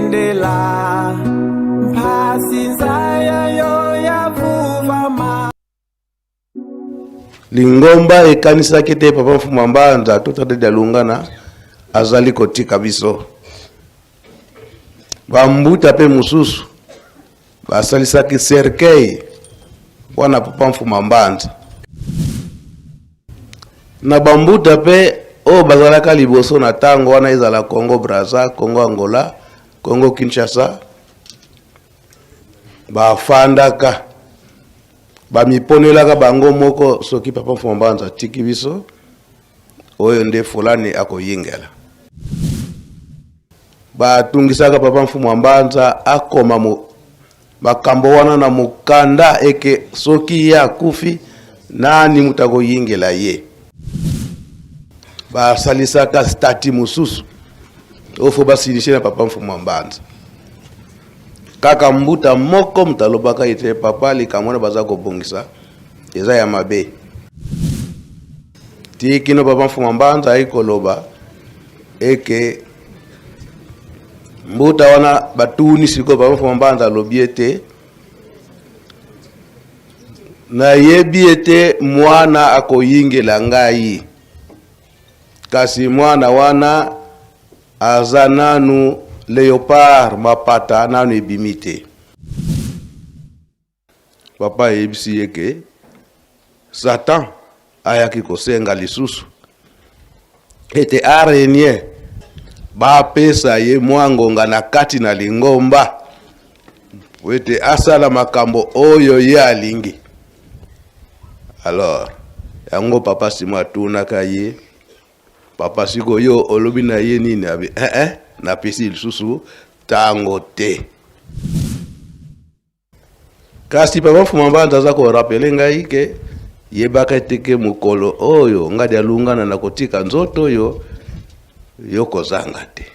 yendela mpasi nzaya yo ya vuvama lingomba ekanisa kete papa mfuma mbanza tutadede alungana azali kotika biso bambuta pe mususu basalisaki serkei wana papa mfuma mbanza na bambuta pe o bazalaka liboso na tango wana ezala Congo Brazza, Congo Angola, Congo Kinshasa bafandaka bamiponelaka bango moko soki papa mfuma mbanza tiki biso oyo nde fulani akoyingela batungisaka papa mfuma mbanza akoma makambo wana na mukanda eke soki ya kufi nani mutakoyingela ye basalisaka stati mususu ofo basilishe na papa mfuma mbanza kaka mbuta moko mtalobaka ite papa likamwana baza kobongisa eza ya mabe tikino papa mfuma mbanza ikoloba eke mbuta wana batuni siko papa mfuma mbanza lobiete na yebiete mwana akoyingela ngai kasi mwana wana azananu Leopard mapata nanu ebimite papa yebisi yeke Satan ayaki kosenga lisusu ete araignée bapesa ye mwangonga na kati na lingomba ete asala makambo oyo ye alingi. Alors yango papa simwa tunaka ye papa siko yo olobi na ye nini abi na pesi lisusu tango te kasi papa mfuma mbanza za ko rappeler ngai ke yebaka teke mukolo oyo ngadi alungana na kotika nzoto yo kozanga te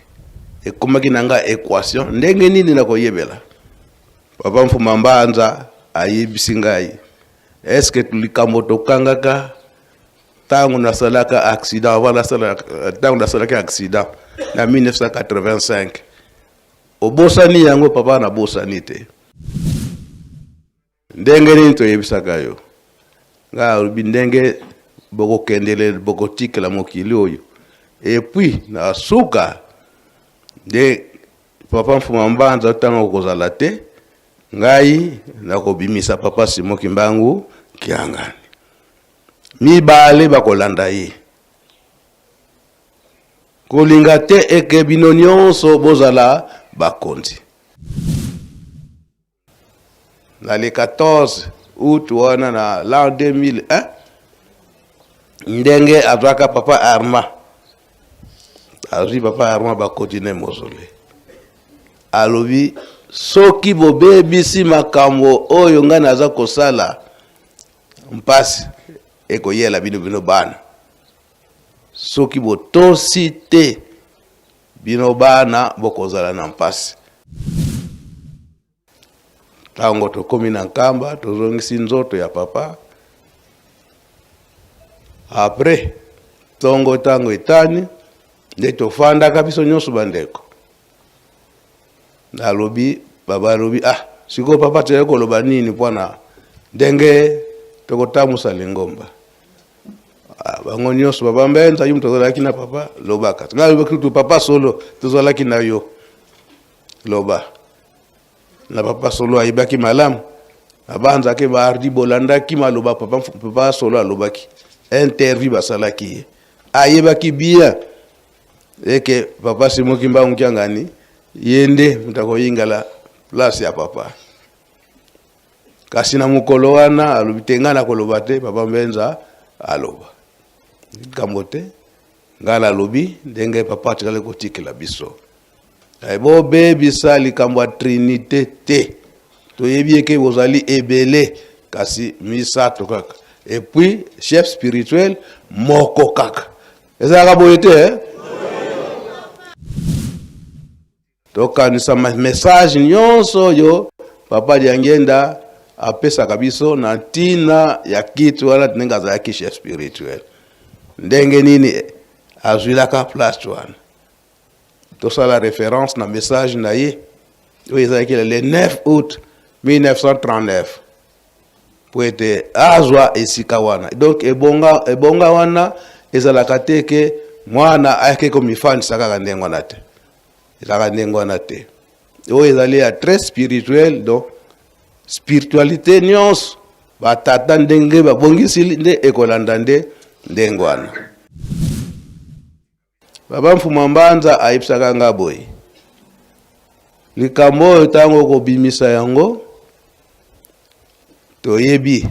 ekomaki nanga equation ndenge nini na koyebela papa mfuma mbanza ayebisi ngai eske tulikambo tokangaka tango nasalaka accident wala tango nasalaka accident na 1985 obosani yango papa na bosani te ndenge nini toyebisaka yo nga rubi ndenge boko kendele boko tikela mokili oyo et puis na suka de papa mfuma mbanza tango kozala te ngai na kobimisa papa Simon Kimbangu Kiangani mibale bakolanda ye kolinga te eke bino nyonso bozala bakonzi na le 14 août wana na l'an 2001 ndenge azwaka papa Arma azwi papa Arma bakotine mozole alobi soki bobebisi makambo oyo nga naza kosala mpasi ekoyela bino bana soki botosi te bino bana bokozala na mpasi tango tokomi na nkamba tozongisi nzoto ya papa après tango etani nde tofandaka biso nyonso bandeko nalobi baba lobi siko papa tele koloba nini pwana ndenge tokotamusa lingomba bango nyonso baba mbenza yu mtozalaki na papa lobaka ngalobi kutu papa solo tozalaki na yo loba na papa solo ayibaki malamu abanza ke baardi bolandaki maloba papa solo alobaki interview basalaki ayebaki bien eke papa Simon Kimbangu Kiangani yende mutakoyingala place ya papa kasi na mukolo wana alobi na koloba te papa mbenza aloba kamote ngala lobi ndenge papa tikale kotikela biso bo bebisa likambo ya trinité te toyebi eke bozali ebele kasi misato kaka et puis chef spirituel moko kaka ezalaka boye te tokanisa message nyonso yo papa Diangenda apesaka biso na ntina ya kitu wana ndenge azalaki chef spirituel ndenge nini azwilaka place wana tout ça la référence na message na ye oui ça le 9 août 1939 pour être azwa esika wana donc ebonga wana ezalaka te ke mwana ayeke komifandisa kaka ndenge wana te ezalaka ndenge wana te oyo ezali ya très spirituel donc spiritualité nyonso batata ndenge babongisi nde ekolanda nde ndenge wana Baba Mfuma Mbanza ayebisaka nga boye likambo oyo ntango okobimisa yango toyebi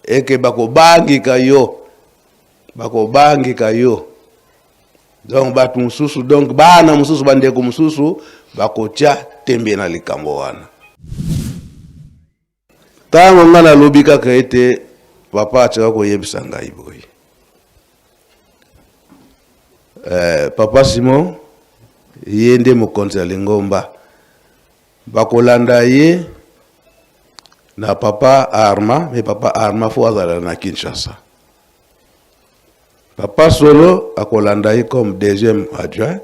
eke bakobangika yo donc batu mususu donc bana mususu bandeko mususu bakotia tembe na likambo wana ntango nga nalobi kaka ete papa atyaka koyebisa ngai boye Papa Simon ye nde mokonzi ya Lingomba bakolanda ye na Papa Arma mais Papa Arma fo azala na Kinshasa Papa Solo akolanda ye comme deuxième adjoint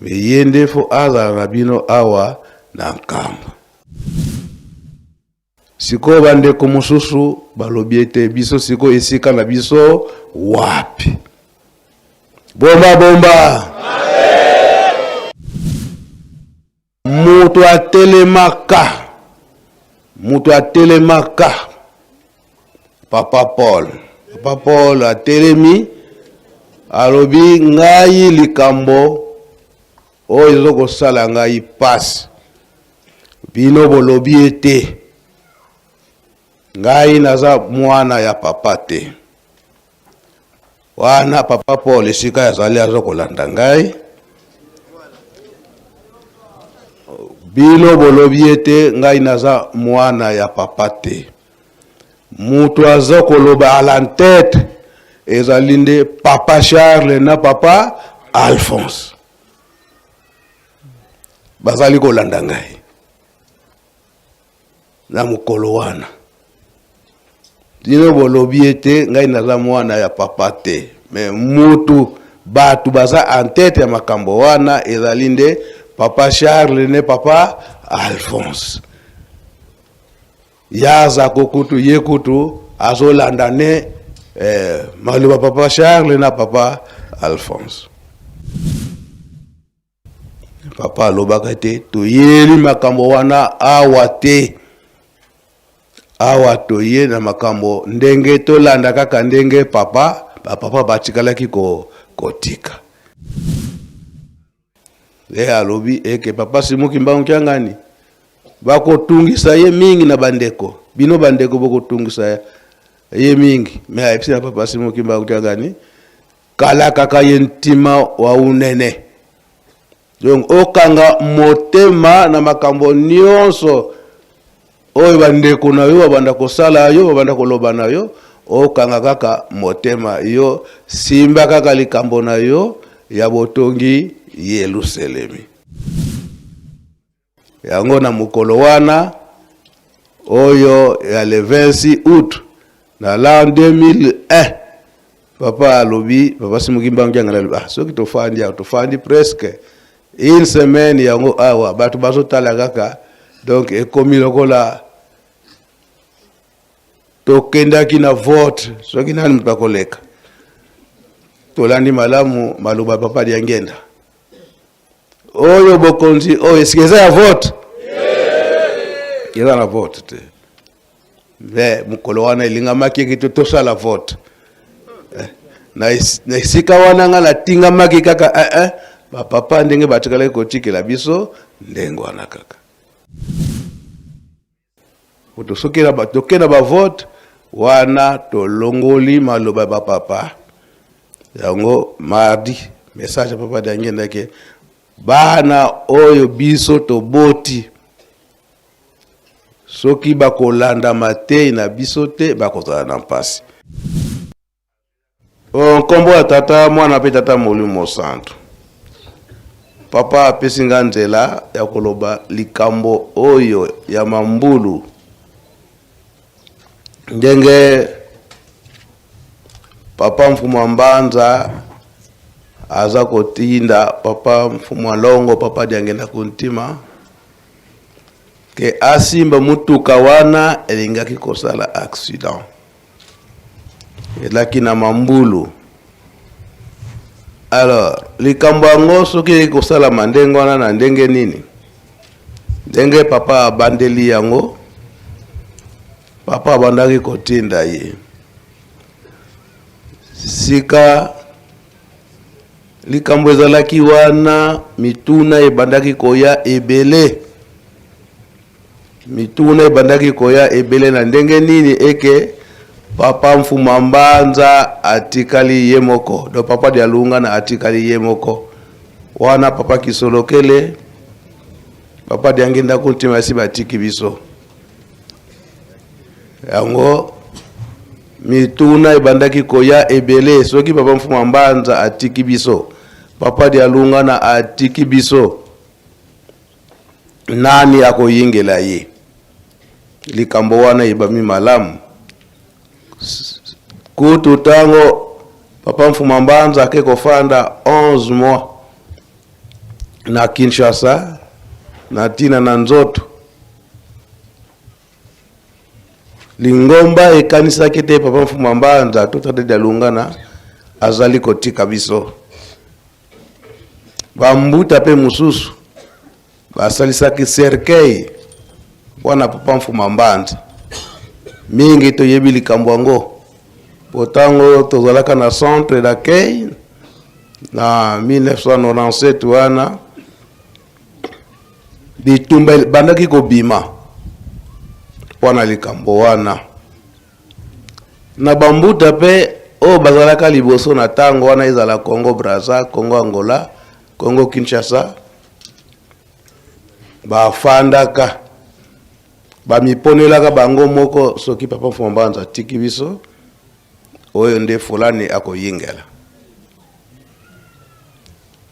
mais ye nde fo azala na bino awa na Nkamba siko bandeko mosusu balobi ete biso siko esika na biso wapi bomba mutu atelemaka Papa Paul atelemi alobi ngai likambo oyo ezokosala ngai pasi bino bolobi ete ngai naza mwana ya papa te wana Papa Paul esika yazali azokolanda ngai bino bolobi ete ngai naza mwana ya papa te mutu azokoloba à l'entête ezali nde Papa Charles na Papa Alphonse bazali kolanda ngai na mukolo wana dino bolobi ete ngai naza mwana ya papa te mais mutu batu baza en tête ya makambo wana ezali nde Papa Charles ne Papa Alphonse yaza kokutu yekutu azolanda ne maloba Papa Charles na Papa Alphonse Papa alobaka te toyeli makambo wana awa te awa toye na makambo ndenge tolanda kaka ndenge papa batikalaki kotika alobi eke Papa Simuki Mbangu Kyangani bakotungisa ye mingi na bandeko bino bandeko bakotungisa ye mingi me ayebisi na Papa Simuki Mbangu Kyangani kala kaka ye ntima wa unene donc okanga motema na makambo nyonso oyo bandeko na yo babanda kosala yo babanda koloba na yo okanga kaka motema yo simba kaka likambo na yo ya botongi Yerusalemi yango na mukolo wana oyo ya le 26 août na l'an 2001 Papa alobi Papa Simuki Mbangu Kyangani soki tofandi presque une semaine yango awa batu bazotala kaka donc ekomi lokola tokendaki na vote soki nani mutu akoleka tolandi malamu maloba Papa Diangenda oyo bokonzi oyo esikeza ya vote eza na vote te me mukolo wana elingamaki eki tosala vote na esika wana nga natingamaki kaka bapapa ndenge batikalaki kotikela biso ndenge wana kaka tokenda bavote wana tolongoli maloba bapapa yango mardi message Papa Diangenda ke bana oyo biso toboti soki bakolanda matei na biso te bakozala na mpasi nkombo ya tata mwana pe tata Molimo Santu Papa apesi nga nzela ya koloba likambo oyo ya mambulu ndenge Papa Mfuma Mbanza aza kotinda papa mfumwalongo papa diangenda kuntima ke asimba mutuka wana elingaki kosala accident elaki na mambulu. Alors likambo yango soki kosala mandenge wana na ndenge nini, ndenge papa abandeli yango, papa abandaki kotinda ye sika likambo ezalaki wana, mituna ebandaki koya ebele, mituna ebandaki koya ebele na ndenge nini eke papa Mfuma Mbanza atikali ye moko, do papa Dialunga na atikali ye moko wana papa Kisolokele papa Diangenda kuntima esi batiki biso yango mituna ebandaki koya ebele. Soki papa Mfuma Mbanza atiki biso, papa Dialunga na atiki biso, nani akoyingela ye? Likambo wana ibami malamu. Kutu tango papa Mfuma Mbanza ake kofanda 11 mois na Kinshasa na tina na nzoto, Lingomba ekanisa kete papa Mfuma Mbanza totade Dialunga na azali kotika biso. Bambuta pe mususu basalisaki cercueil wana papa Mfuma Mbanza. Mingi toyebi likambo yango potango tozalaka na centre d'accueil na 1997 wana bitumba bandaki kobima wana likambo wana na bambuta pe o bazalaka liboso na tango wana ezala Congo Brazza, Congo Angola, Congo Kinshasa, bafandaka bamiponelaka bango moko soki papa Mfuma Mbanza tiki biso oyo nde fulani akoyingela.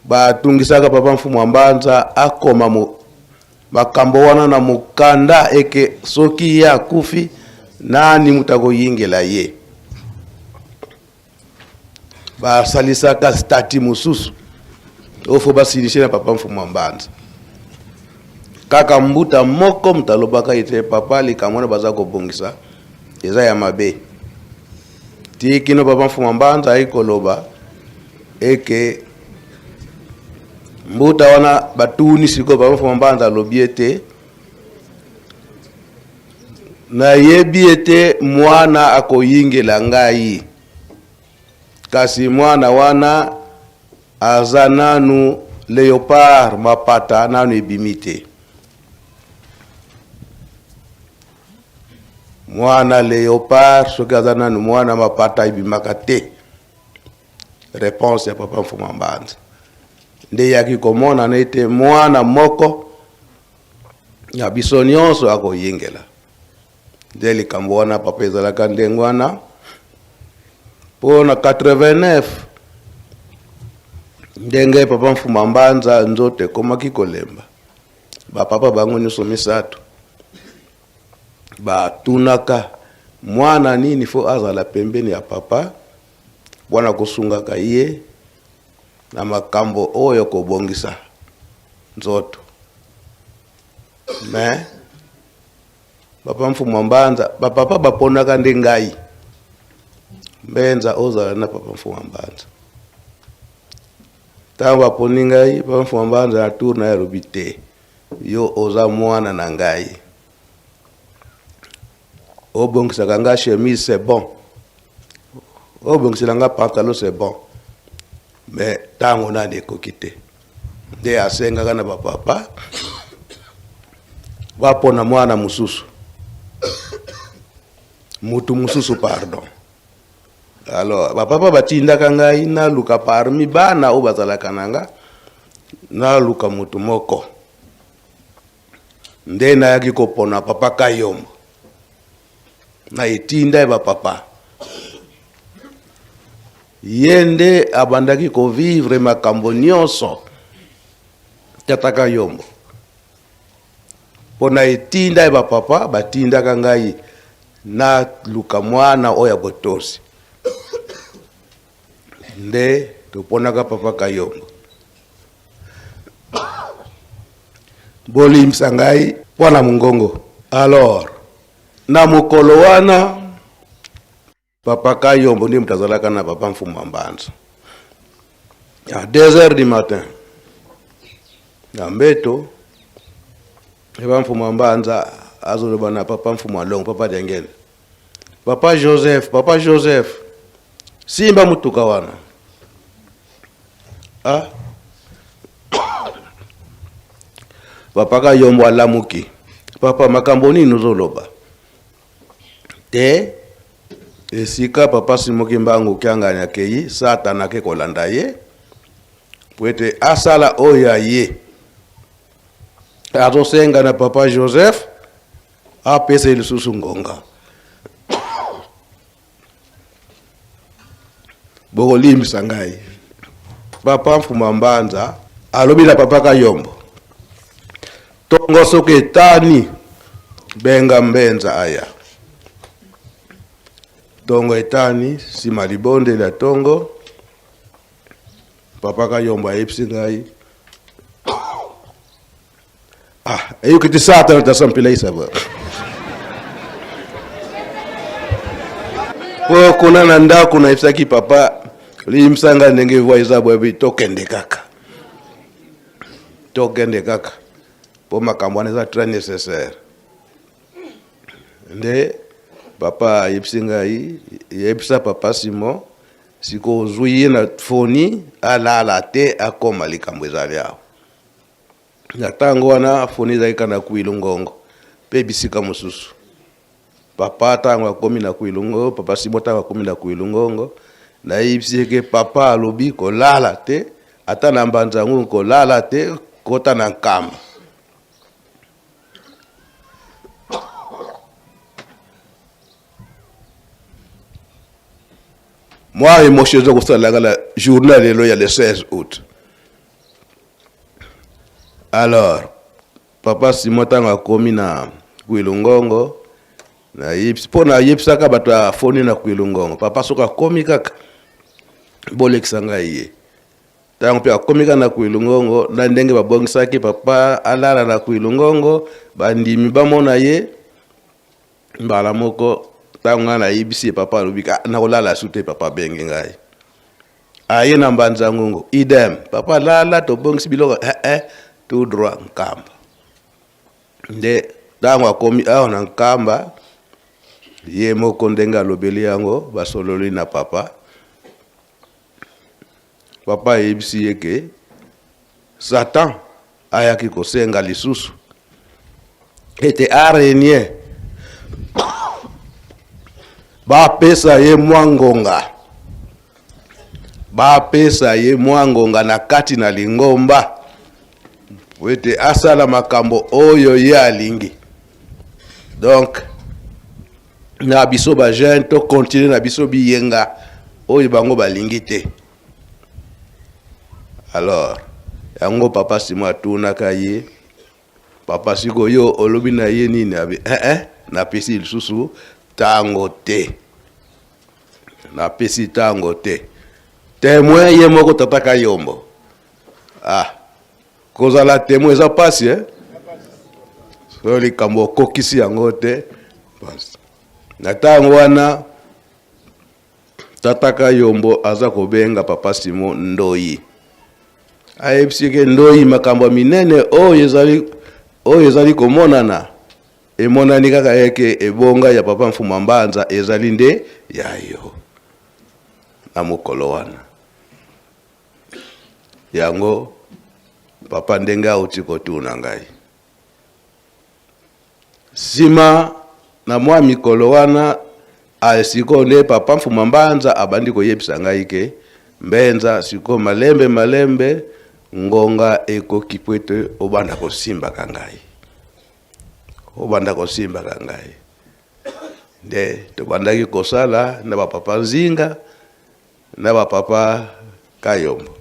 Batungisaka papa Mfuma Mbanza akoma makambo wana na mukanda eke soki ya kufi nani mutakoyingela ye. Basalisaka stati mususu ofo basilishe na papa Mfuma Mbanza. Kaka mbuta moko mtalobaka ite papa likamwana baza kobongisa eza ya mabe. Tikino papa Mfuma Mbanza ikoloba eke mbuta wana batuni siko papa Mfuma Mbanza lobiete na yebiete mwana akoyingela ngai, kasi mwana wana azananu Leopard mapata nanu ibimite. Mwana Leopard soki azananu mwana mapata ibimaka te. Réponse ya papa Mfuma Mbanza nde yaki komona nete mwana moko ya biso nyonso akoyingela. Nde likambo wana papa ezalaka ndenge wana. Pona 89 ndenge papa Mfuma Mbanza nzote komaki kolemba, bapapa bango nyonso misato batunaka mwana nini fo azala pembeni ya papa wana kusungaka ye na makambo oyo kobongisa nzoto. Me papa Mfuma Mbanza bapapa baponaka nde ngai mbenza ozala na papa Mfuma Mbanza. Tango baponi ngai papa Mfuma Mbanza na tour na erobite yo oza mwana na ngai. Obongisaka nga chemise c'est bon, obongisaka nga pantalon c'est bon, mais tango na dekoki te nde asengaka na bapapa bapona mwana mususu mutu mususu pardon. Alors bapapa batindaka ngai na luka parmi bana o bazalaka nanga na luka mutu moko nde na yaki kopona papa Kayombo na itinda eba papa yende abandaki ko vivre makambo nyonso tata Kayombo pona itinda eba papa batindaka ngai na luka mwana oya botosi nde toponaka papa Kayombo. Boli msangai wana mungongo. Alors, na mukolo wana papa Kayombo ndi mtazalaka na papa Mfumwa Mbanza. À 2h du matin. Na mbeto papa Mfumwa Mbanza azoloba na papa Mfumwa Longo, papa Dengele. Papa Joseph, simba mutuka wana. Ah. Papa Kayombo alamuki. Papa makambo nini nozoloba? Te esika papa Simoki Mbangu kyanganya keyi satana ke kolanda ye. Pwete asala oya ye. Azosenga na papa Joseph apese lisusu ngonga. Bogoli msangai. Papa Mfumwa Mbanza alobila papa Kayombo. Tongo soke tani benga mbenza aya. Tongo etani si malibonde la tongo. Papa Kayombo ayepsi ngai. Ah, eyo kiti sata tasampila isaba. Po kuna nanda kuna ifsaki papa li msanga ndenge voiza bwe tokende kaka. Tokende kaka. Po makambo eza très nécessaire. Nde papa yepsi ngai, yepsa papa Simon siko zuye na foni ala te akoma likambo ezali awo. Na tango wana foni zaika na kuilungongo. Pe bisika mususu. Papa tango akomi na kuilungo, papa Simon tango akomi na kuilungongo. Na yipsike papa alobi ko lala te, ata na Mbanza ngu ko lala te, kota na nkamba. Moi et mon chez la journal est le 16 août. Alors, papa Simon tanga komi na kuilungongo na pona yipsaka bata foni na kuilungongo. Papa soka komi kaka bolekisanga ye. Tango pe akomika na kuilungongo na ndenge babongisaki papa alala na kuilungongo bandimi bamona ye mbala moko. Tango na ibisi papa lubika na kolala sute papa bengi ngai. Aye na Mbanza ngungu idem papa lala to bongisi biloko tout droit nkamba. Nde tango akomi aho na nkamba ye moko ndenga lobeli yango basololi na papa. Papa ibisi yeke Satan ayaki kosenga lisusu ete araignée ba pesa ye mwangonga. Ba pesa ye mwangonga na kati na lingomba. Wete asala makambo oyo ye alingi. Donc na biso ba jeune to continuer na biso biyenga oyo bango balingi te. Alors yango papa Simon atunaka ye. Papa siko yo olobi na ye nini abi na pesi lisusu tango te. Na pesi tango te. Témoin ye moko tata Kayombo. Ah. Koza la témoin za pasi So li kambo kokisi yango te. Na tango wana tata Kayombo aza kobenga papa Simon Ndoyi. Ayepsike Ndoyi makambo minene oyo ezali komonana. Emonani kaka yeke ebonga ya papa Mfumwa Mbanza ezali nde yayo. Na mukolo wana. Yango papa ndenga utiko tuna ngai. Sima na mwa mikolo wana asiko nde papa Mfumwa Mbanza abandi koyebisa ngai ke Mbenza siko malembe ngonga eko kipwete obanda kosimba kangai. Obanda kosimba kangai. Nde tobandaki kosala na papa Nzinga na papa Kayombo.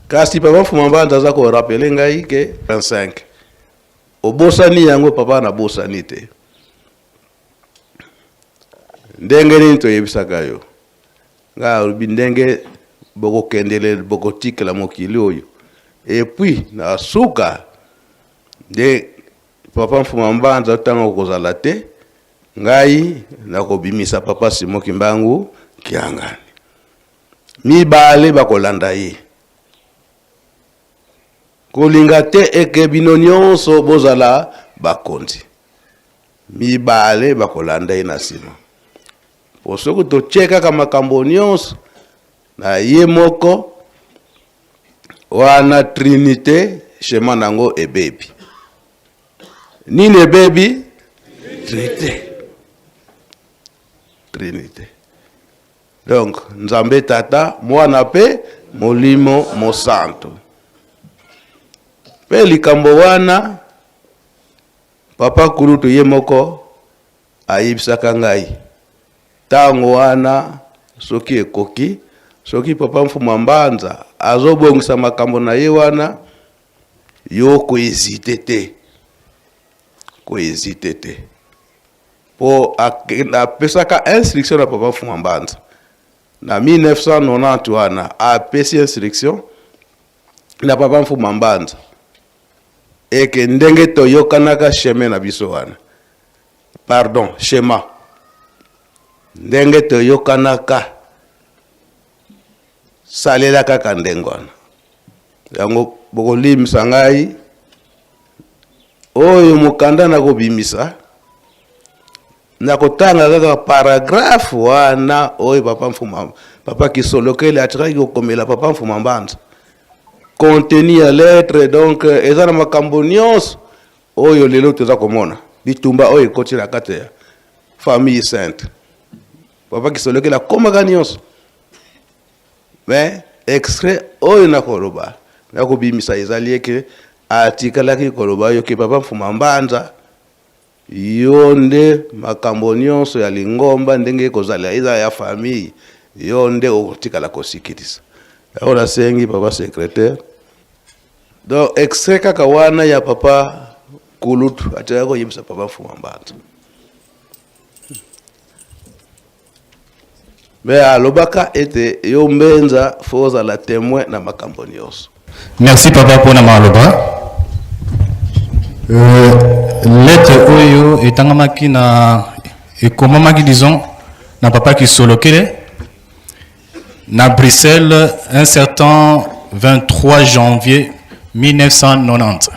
Kasi papa Mfumwa Mbanza za ko rappeler ngai ke 25. Obosani yango papa na bosani te. Ndenge nini toyebisaka yo. nga ndenge boko kendele boko tikela mokili oyo. Et puis na suka de papa Mfuma Mbanza tango kozala te ngai nakobimisa papa Simon Kimbangu Kiangani. Mibale bakolanda ye. Kolinga te eke bino nyonso bozala bakonzi. Mibale bakolanda ye na nsima. Po soki tocheka makambo nyonso na ye moko wana Trinité shema nango ebebi. Nini ebebi? Trinité. Donc Nzambe Tata mwana pe Molimo Mosanto. Pe likambo wana papa Kulutu ye moko ayibisaka ngai. Tango wana soki ekoki, soki papa Mfuma Mbanza azobongisa makambo na ye wana yo kohésite te. Kohésite te. Po apesaka instruction na papa Mfuma Mbanza. Na 1990 wana apesi instruction na papa Mfuma Mbanza. Eke ndenge toyokanaka chemin na biso wana. Pardon, schéma. Ndenge toyokanaka salela kaka ndenge wana. Yango bokolimisa ngai oyo mukanda na kobimisa na kotanga kaka paragraphe wana oyo papa Kisolokele atikaki kokomela papa Mfuma Mbanza. Contenu ya lettre donc ezana makambo nyonso oyo lelo toza komona bitumba oyo ekoti na kati ya famille sainte. Papa Kisolokele akomaka nyonso. Mais extrait oyo na koloba na kobimisa ezali eke atikalaki koloba yo ke papa Mfuma Mbanza yo nde makambo nyonso ya lingomba ndenge kozala eza ya famille yo nde otikala kosikirisa. Ola sengi papa secrétaire. Donc extrait kaka wana ya papa Kulutu ataka koyimisa papa Mfuma Mbanza. Mais alobaka ete yo mbenza foza la témoin na makambo nyonso. Merci papa pour na maloba. Lettre oyo etangamaki na ekomamaki disons na papa Kisolokele na Bruxelles un certain 23 janvier 1990.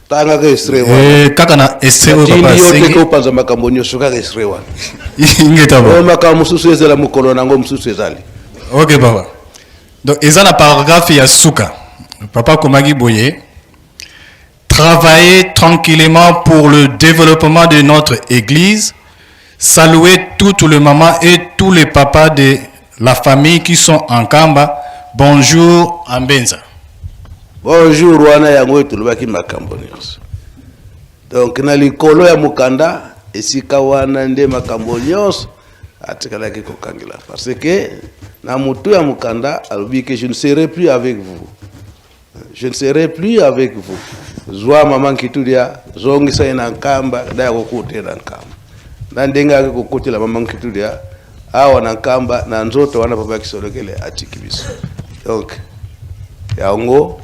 Tanga ke extrait kaka na extrait oyo papa sengi ko panza makambo nyonso kaka extrait wana. Ingeta ba. Makambo mususu ezala mukolo nango mususu ezali. OK papa. Donc eza na paragraphe ya suka. Papa komaki boye. Travailler tranquillement pour le développement de notre église, saluer toutes les mamans et tous les papas de la famille qui sont en Kamba. Bonjour Ambenza. Bonjour wana yango etulubaki makambo nyonso. Donc na likolo ya mukanda esika wana nde makambo nyonso atikalaki kokangela parce que na mutu ya mukanda alobi que je ne serai plus avec vous. Je ne serai plus avec vous. Zwa maman Kitudia zongisa ina Nkamba daya kokute na Nkamba. Na ndenga kokute la maman Kitudia awa na Nkamba na nzoto wana papa Kisolokele atikibiso. Donc yango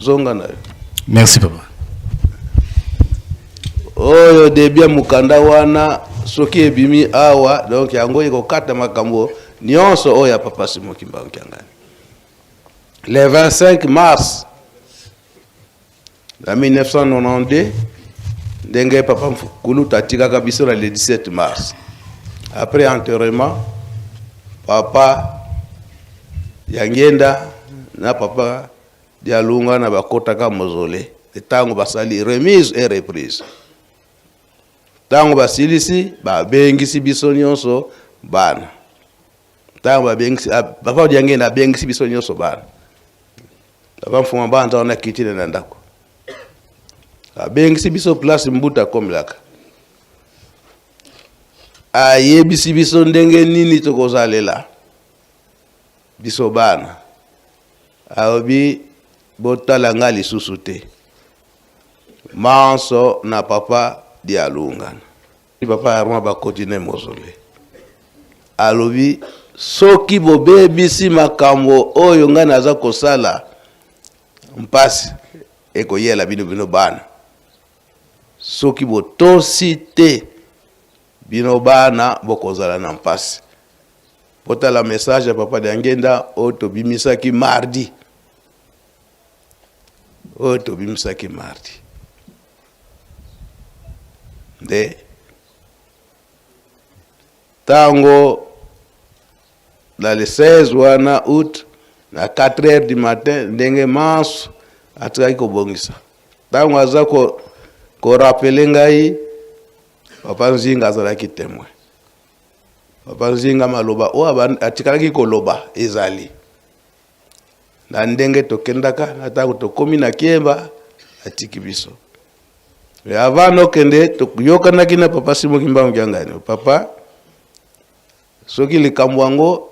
zonga na. Merci papa. Oyo debia mukanda wana soki ebimi awa donc yango ikokata makambo nyonso oyo ya papa Simon Kimbangu Kiangani. Le 25 mars 1992, ndenge papa Kulutu atikaka biso le 17 mars. Après enterrement, papa Yangenda na papa Dialunga na bakotaka mozole. Tango basali remise et reprise. Tango basilisi babengisi biso nyonso bana. Tango babengisi papa Yangenda bengisi biso nyonso bana. Papa Mfuma Mbanza ona kitine na ndako. Abengisi biso place mbuta komlaka. Ayebisi biso ndenge nini tokozalela. Biso bana. Aobi botala nga lisusu te. Manso na papa Dialunga. Papa Arma bakotine mozole. Alobi soki bobebisi makambo oyo nga naza kosala mpasi ekoyela bino bana. Soki botosi te bino bana bokozala na mpasi. Pota la message ya papa de Angenda oyo tobimisaki mardi. Oyo tobimisaki mardi. Nde tango na le 16 wana août na 4h du matin ndenge manso atikaki kobongisa. Tango aza ko rappele ngai papa Nzinga azalaki témoin. Papa Nzinga maloba o atikalaki koloba ezali. Na ndenge tokendaka na tango tokomi na Kiemba atiki biso. Mais avant nokende toyokanaki na papa Simo Kimbangu Kiangani. Papa soki likambo yango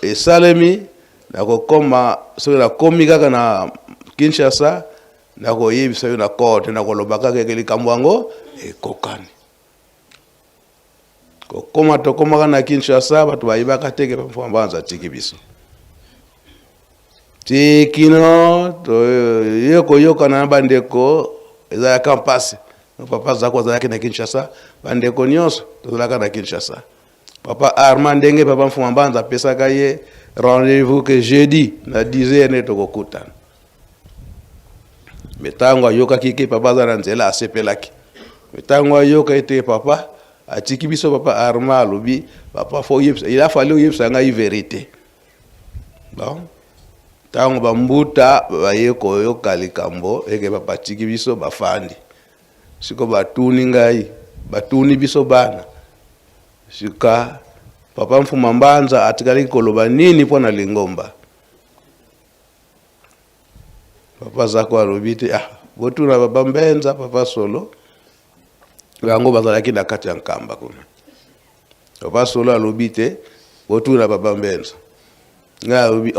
esalemi na kokoma soki nakomi kaka na Kinshasa na koyebisa yo na kote na koloba kaka likambo yango ekokani. Kokoma tokoma na Kinshasa bato bayibaka teke pambanza tiki biso. Tikino to yoka na bandeko eza kampasi. Papa zako zalaki na Kinshasa bandeko nyonso tozalaka na Kinshasa. Papa Armand ndenge papa Mfumambanza pesaka ye rendez-vous que jeudi na 10h ne tokokutana. Metango ayoka kiki papa za nzela asepelaki. Metango ayoka ete papa atiki biso papa Armand lobi papa fo yebisa il a fallu yebisa nga vérité. Bon. Tango bambuta bayeko yoka likambo eke papa tiki biso bafandi. Siko batuni ngai batuni biso bana. Sika papa Mfumambanza atikali koloba nini pona Lingomba. Papa zako alobite botuna baba Mbenza papa Solo bango bazalaki na kati ya Nkamba kuna. Papa Solo alobite botuna baba Mbenza nga alobi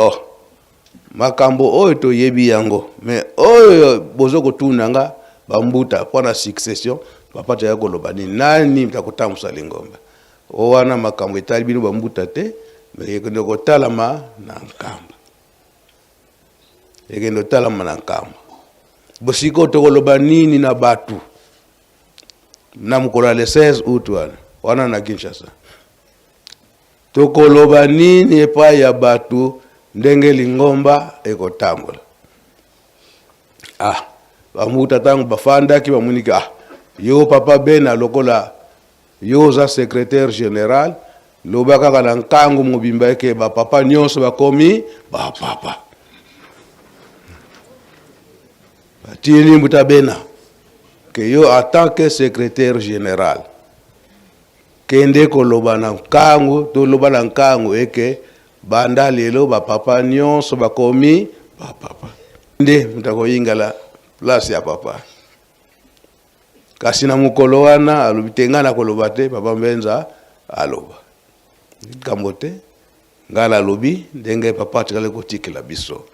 makambo oyo to yebi yango mais oyo bozo kotuna nga bambuta pona succession papa tya koloba nani mtakotamusa Lingomba. Owana makambo etali bino bambuta te mais ekendo kotalama na Nkamba. Ekendo talama na Nkamba. Bosiko tokoloba nini na batu na mukolo le 16 août wana na Kinshasa. Tokoloba nini epa ya batu ndenge Lingomba ekotambola. Bambuta tango bafandaki bamunika yo papa Bena lokola yo za secrétaire général lobaka kana nkangu mobimba ke ba papa nyonso bakomi ba papa. Batini Mbuta Bena que yo en tant que secrétaire général kende koloba na nkangu to loba na nkangu eke banda lelo ba papa nyonso bakomi ba papa. Nde mutako yingala place ya papa. Kasi na mukolo wana alubitenga na koloba te papa Mbenza aloba. Kambote ngala lobi ndenge papa tikale kotikela biso.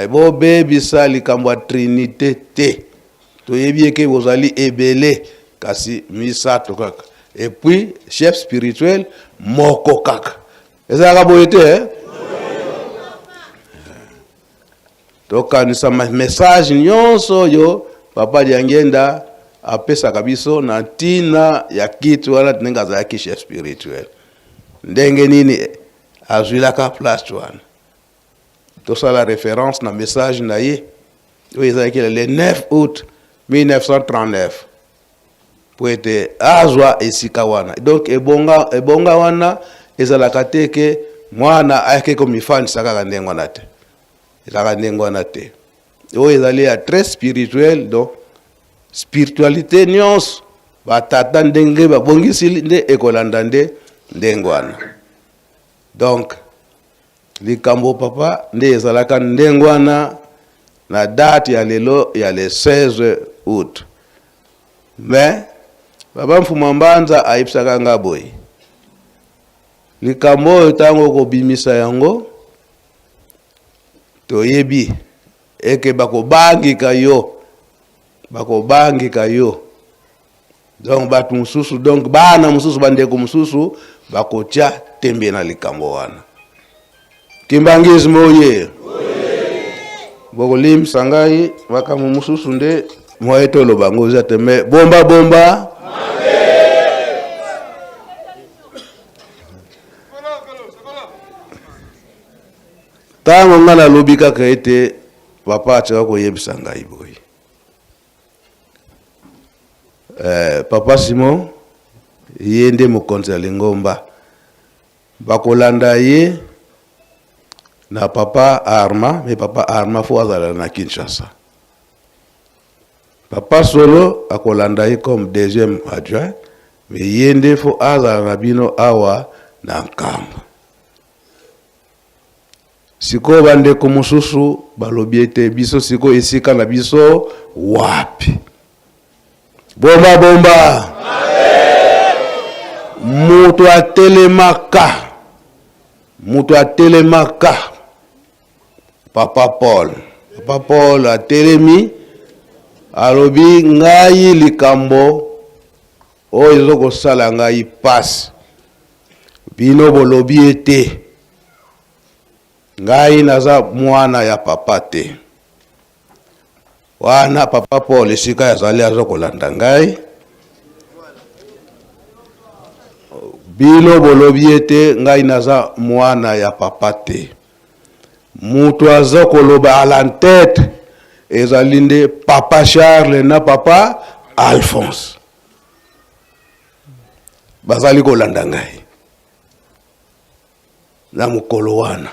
Bo bebisa likambo trinité te. To yebieke bozali ebele kasi misato kaka. Et puis chef spirituel moko kaka. Ezaka boyete tokanisa message nyonso yo papa Angenda apesa kabiso na tina ya kitu wala tinenga za kisha spirituel. Ndenge nini azwilaka place wana. To ça la référence na message na ye. Oui, le 9 août 1939. Pour être azwa esika wana. Donc ebonga wana ezalaka teke mwana ake komifani saka ndengo na te. Ezaka ndengo na te. O ezali ya très spirituel donc spiritualité nyonso batata ndenge babongisi nde ekolanda nde ndengwana. Donc likambo papa nde ezalaka ndengwana na date ya lelo ya le 16 août. Mais baba Mfumambanza aipsaka nga boy. Likambo tango ko bimisa yango toyebi eke bakobangika yo donc batu mususu donc bana mususu bandeko mususu bakotia tembe na likambo wana. Kimbangizi moye bogolim sangai wakamu mususu nde mwaeto lobango za teme bomba bomba tango ngana lobika kaete papa ataka koyebisa ngai boy. Papa Simon yende mokonzi ya Lingomba bakolanda ye na papa Arma, mais papa Arma fo azala na Kinshasa. Papa Solo akolanda ye comme deuxième adjoint, mais yende fo azala na bino awa na Nkamba. Siko bandeko mususu balobi ete biso siko esika na biso wapi. Bomba bomba. Mutu atelemaka. Papa Paul atelemi alobi ngai likambo oyo ezoko sala ngai passe. Bino bolobi ete ngai naza mwana ya papa te. Wana Papa Paul esika yazali azokolanda ngai. Bino bolobi ete ngai naza mwana ya papa te. Mutu azokoloba à tête ezali nde Papa Charles na Papa Alphonse. Bazali kolanda ngai na mukolo wana.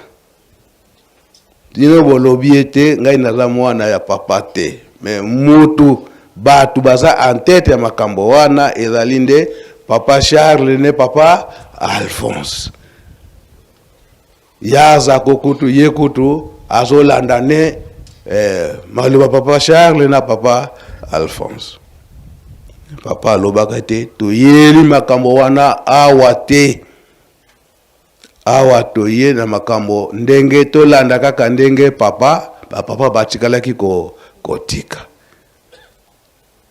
Dino bolobi ete ngai naza mwana ya papa te. Mais mutu batu baza en tête ya makambo wana ezali nde Papa Charles ne Papa Alphonse. Yaza kokutu yekutu azolanda ne maluba Papa Charles na Papa Alphonse. Papa alobaka te toyeli makambo wana awa te. Awa toye na makambo ndenge tolanda kaka ndenge papa batikalaki kotika.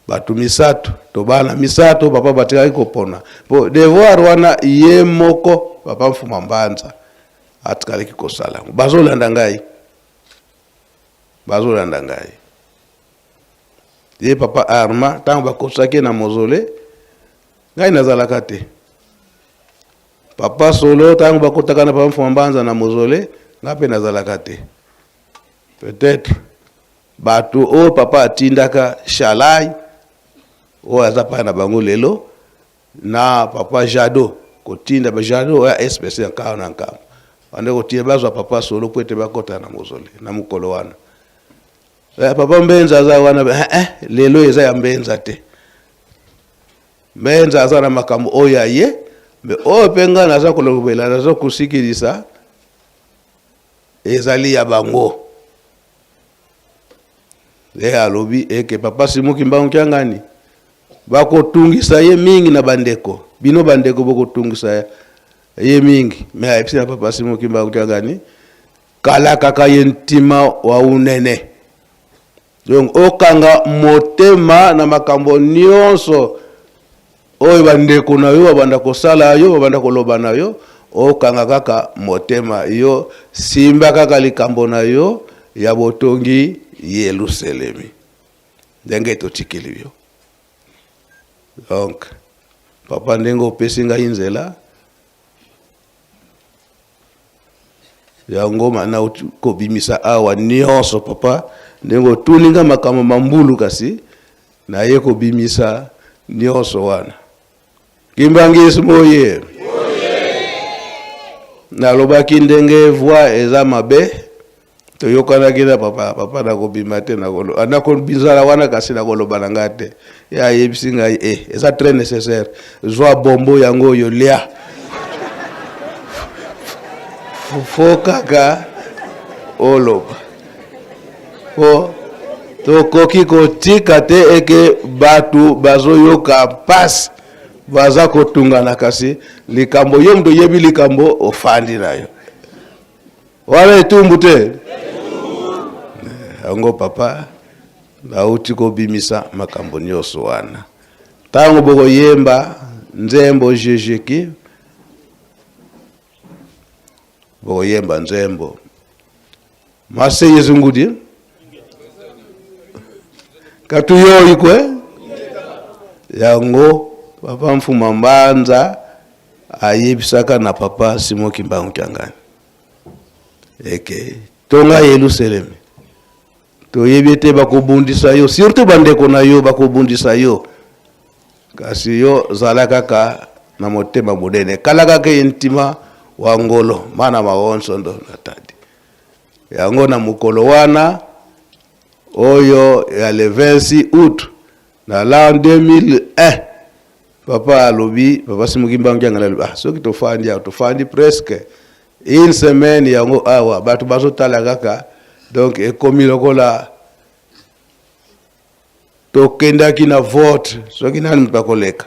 Batu misatu to bana misatu papa batikaki kopona. Po devoir wana ye moko papa mfuma mbanza atikalaki kosala. Bazolanda ngai. Ye Papa Arma tango bakosaki na mozole ngai nazalaka te. Papa Solo tango bakotaka na papa mfuma mbanza na mozole ngape nazalaka te. Peut-être batu o papa atindaka Shalai o azapa na bango lelo na Papa Jado kotinda ba Jado ya espèce ya kao na nkamo. Ande kotie bazwa Papa Solo kwete bakota na mozole na mukolo wana. Papa Mbenza za wana lelo eza ya Mbenza te. Mbenza aza na makambo oya ye me o penga naza kolobela naza kusikilisa ezali ya bango. Alobi eke Papa Simuki Mbangu Kiangani bako tungisa ye mingi na bandeko. Bino bandeko bako tungisa ye mingi. Me haipsi na Papa Simuki Mbangu Kiangani kala kaka yentima wa unene. Donc okanga motema na makambo nyonso oyo bandeko na yo banda kosala yo banda koloba na yo okanga kaka motema yo simba kaka likambo na yo ya botongi Yerusalemi ndenge totikili yo. Donc papa ndengo pesinga inzela ya ngoma na kobimisa awa nyonso papa ndengo tuninga makambo mambulu kasi na ye kobimisa nyonso wana. Kimbangizi moye na lobaki ndenge voix eza mabe toyokana kina papa na kobima te na kolo anako bizala wana kasi na koloba na ngate ya yebisi ngai eza très nécessaire zwa bombo yango yo lia fokaka oloba po tokoki kotika te eke batu bazoyoka pasi baza kotungana kasi likambo yo mdo yebi likambo ofandi nayo wala etumbu te ango papa na uti ko bimisa makambo nyonso wana tango boko yemba nzembo jejeki boko yemba nzembo mase yezungudi katuyo ikwe yango papa Mfuma Mbanza ayebisaka na papa Simon Kimbangu Kyangani eke tonga Yerusalem to yebite bakubundisa yo surtout bandeko na yo bakubundisa yo kasi yo zalaka ka na motema modene kalaka ke intima wa ngolo mana mawonso ndo natadi yango na mukolo wana oyo ya le 26 août na l'an 2001 papa alobi papa Simon Kimbangu Kyangani soki tofandi presque une semaine yango awa batu bazotala kaka donc ekomi lokola tokendaki na vote soki nani mutakoleka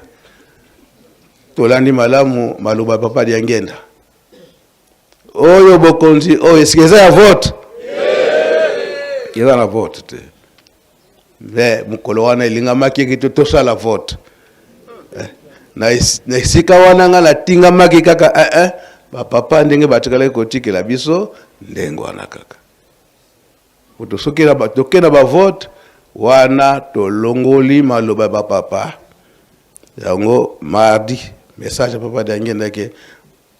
tolandi malamu maloba papa Diangenda oyo bokonzi oyo esikeza ya vote keza na vote te me mukolo wana elingamaki kito tosala vote na isika wana nga latingamaki kaka papa ndenge batikala kotikela biso ndenge wana kaka utosokela batokena ba vote wana tolongoli maloba ba papa yango mardi message papa Diangenda ke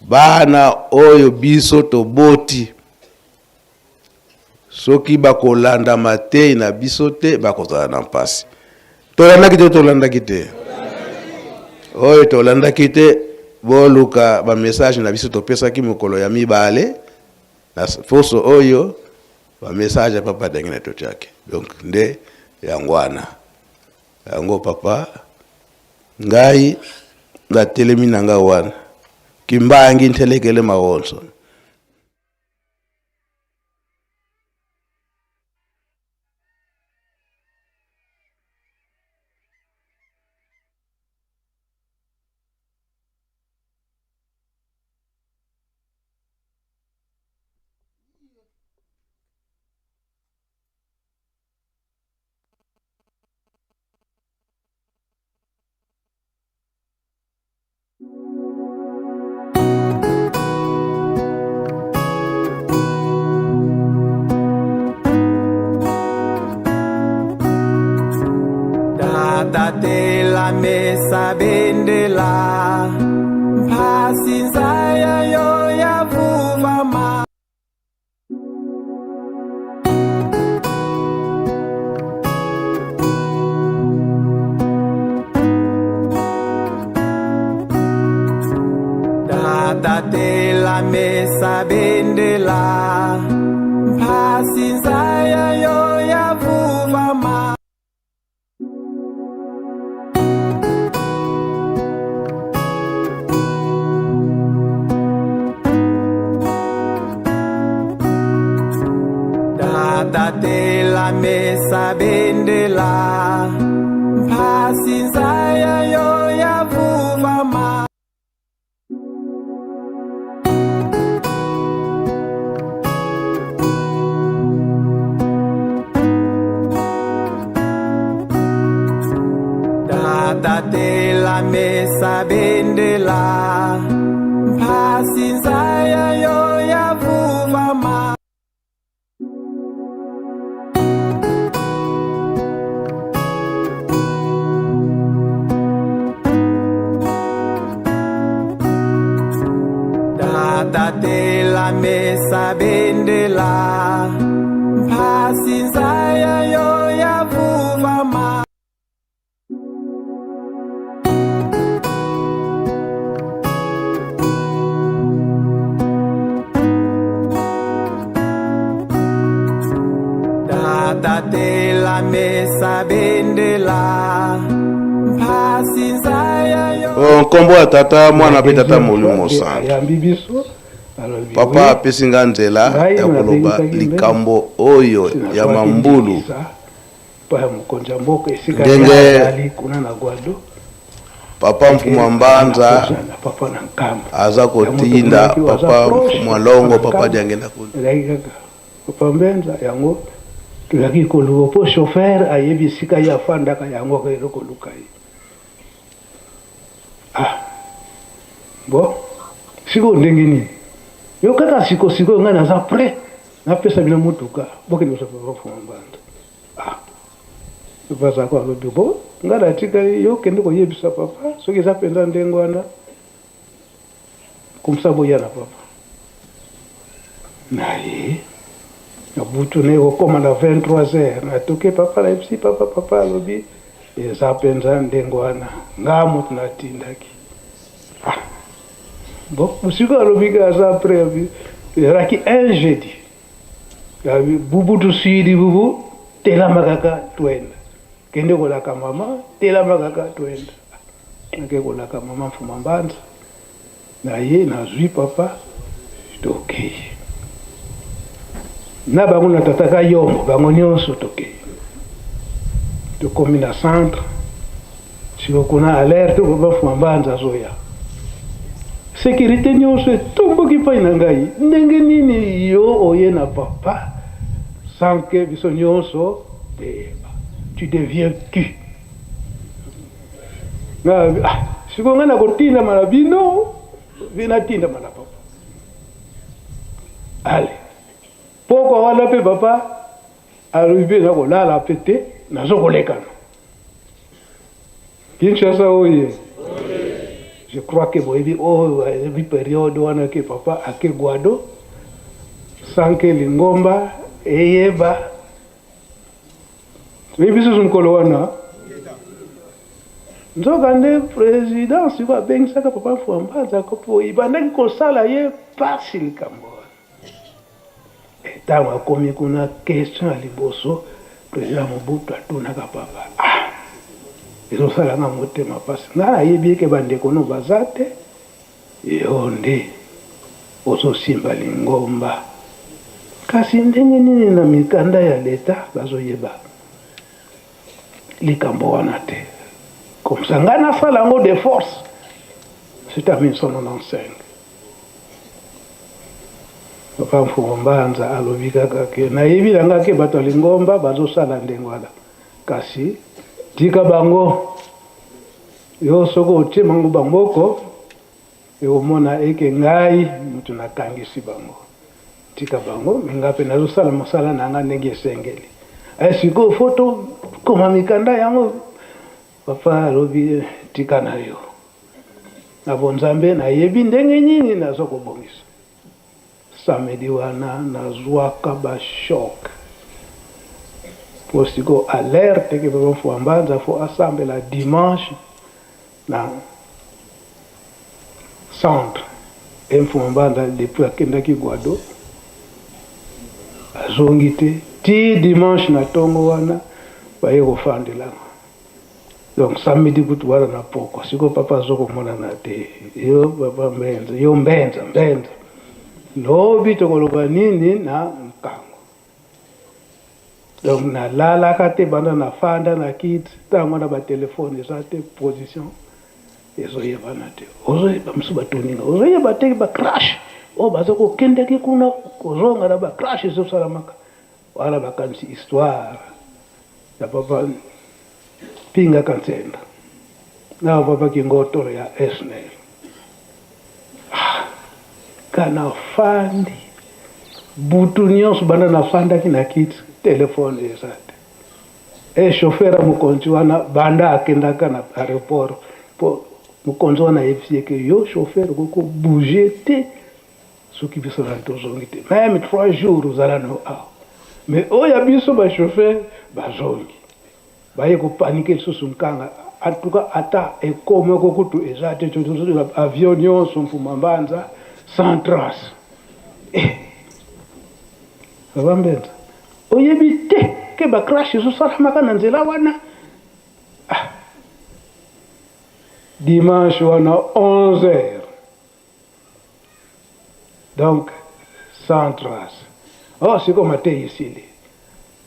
bana oyo biso toboti soki bakolanda matei na biso te bakozala na mpasi tolandaki te oyo tolandaki te boluka ba message na biso topesaki mokolo ya mibale na foso oyo ba message papa Diangenda totiaki donc nde yangwana yango papa ngai na telemi nanga wana Kimbangi ntelekele mawonso Tate la mesa bendela mpasi nzaya yo ya vuvama Tate la mesa bendela mpasi nzaya yo ya vuvama Tate la mesa bendela mpasi nzaya yo ya vuvama Tate la mesa bendela mpasi nzaya yo ya vuvama Tate la mesa bendela mpasi nzaya yo ya vuvama Tate la mesa bendela mpasi nzaya yo nkombo ya tata mwana pe tata Molimo Santu papa apesinga nzela ya koloba likambo oyo ya mambulu ndenge papa Mfuma Mbanza aza kotinda papa Mfuma Longo papa Diangenda papa Mbanza yango tulaki koluka po chauffeur ayebisika ya fandaka yango koluka Bon, siko ndenge nini yo kaka siko nga naza prêt napesa bino motuka bokende kosa papa Fuambanda. Papa zako alobi bo nga natikali yo kende koyebisa papa soki eza mpenza ndenge wana komsa boya na papa naye nabutu naye kokoma na 23h natoke papa nayebisi papa alobi eza mpenza ndenge wana nga moto natindaki. Bon, musiko alobi ka aza après ezalaki un jeudi bubu tosili bubu telama kaka twenda kende kolaka mama telama kaka twenda nake kolaka mama Fuambanda naye nazwi papa tokei na bango na tataka yombo bango nyonso tokei tokomi na centre siko kuna alerte papa Fuambanda azoya sécurité nyonso etomboki mpai na ngai ndenge nini yo oye na papa sans que biso nyonso tu deviens qui siko ngai nakotindama na bino vinatindama na papa ale poko wana mpe papa alobi mpe nakolala mpe te nazokolekana Kinshasa oye. Je crois que boyebi une période wana ke papa ake Guado sans que Lingomba eyeba biso nkolo wana nzoka nde président siko abengisaka papa Fuambanda kopo ibandaki kosala ye pasi likambo ntango akomi kuna question ya liboso président Mobutu atunaka papa ezosalanga motema pasi nga nayebi eke bandeko no baza te yo nde ozosimba Lingomba kasi ndenge nini na mikanda ya leta bazoyeba likambo wana te comme ça nga nasala yango de force c'est en 1995 papa Fuambanda alobi kaka ke nayebi nanga ke bato ya Lingomba bazosala ndenge wana kasi tika bango yo soko otie mango bamboko eomona eke ngai mutu nakangisi bango tika bango minga mpe nazosala mosala na nga ndenge esengeli sikoyo foto koma mikanda yango papa alobi tika na yo na bonzambe nayebi ndenge nini nazokobongisa samedi wana nazwaka bashok pour siko alerte que papa Fuambanda faut assembler la dimanche na centre et Fuambanda depuis akendaki Guado azongi te ti dimanche na tongo wana baye kofandela donc samedi kutu wana na poko siko papa azokomona na te yo papa Mbenza yo Mbenza lobi tokoloba nini na nkango donc nalalaka te banda nafanda na kiti ntango wana batelefone eza te position ezoyebana te ozoyeba mosu batoninga ozoyeba te bacrash oyo baza kokendeki kuna kozonga na bacrash ezosalamaka wana bakanisi histoire ya papa Pinga Kansenda na papa Kingotoro ya Esnel kana fandi butu nyonso banda nafandaki na kiti telefone eza te chauffeur mokonzi wana banda akendaka na aéroport po mokonzi wana ayebisi eke yo chauffeur koko bouge te soki biso na tozongi te même 3 jours ozala no awa mais oyo ya biso bachauffeur bazongi baye kopanike lisusu nkanga en tout cas ata ekomeko kutu eza te avion nyonso Fuambanda sans trace Papa Mbenza oyebi te ke bacrash ezosalamaka na nzela wana dimanche wana 11h donc sans trace siko mate esili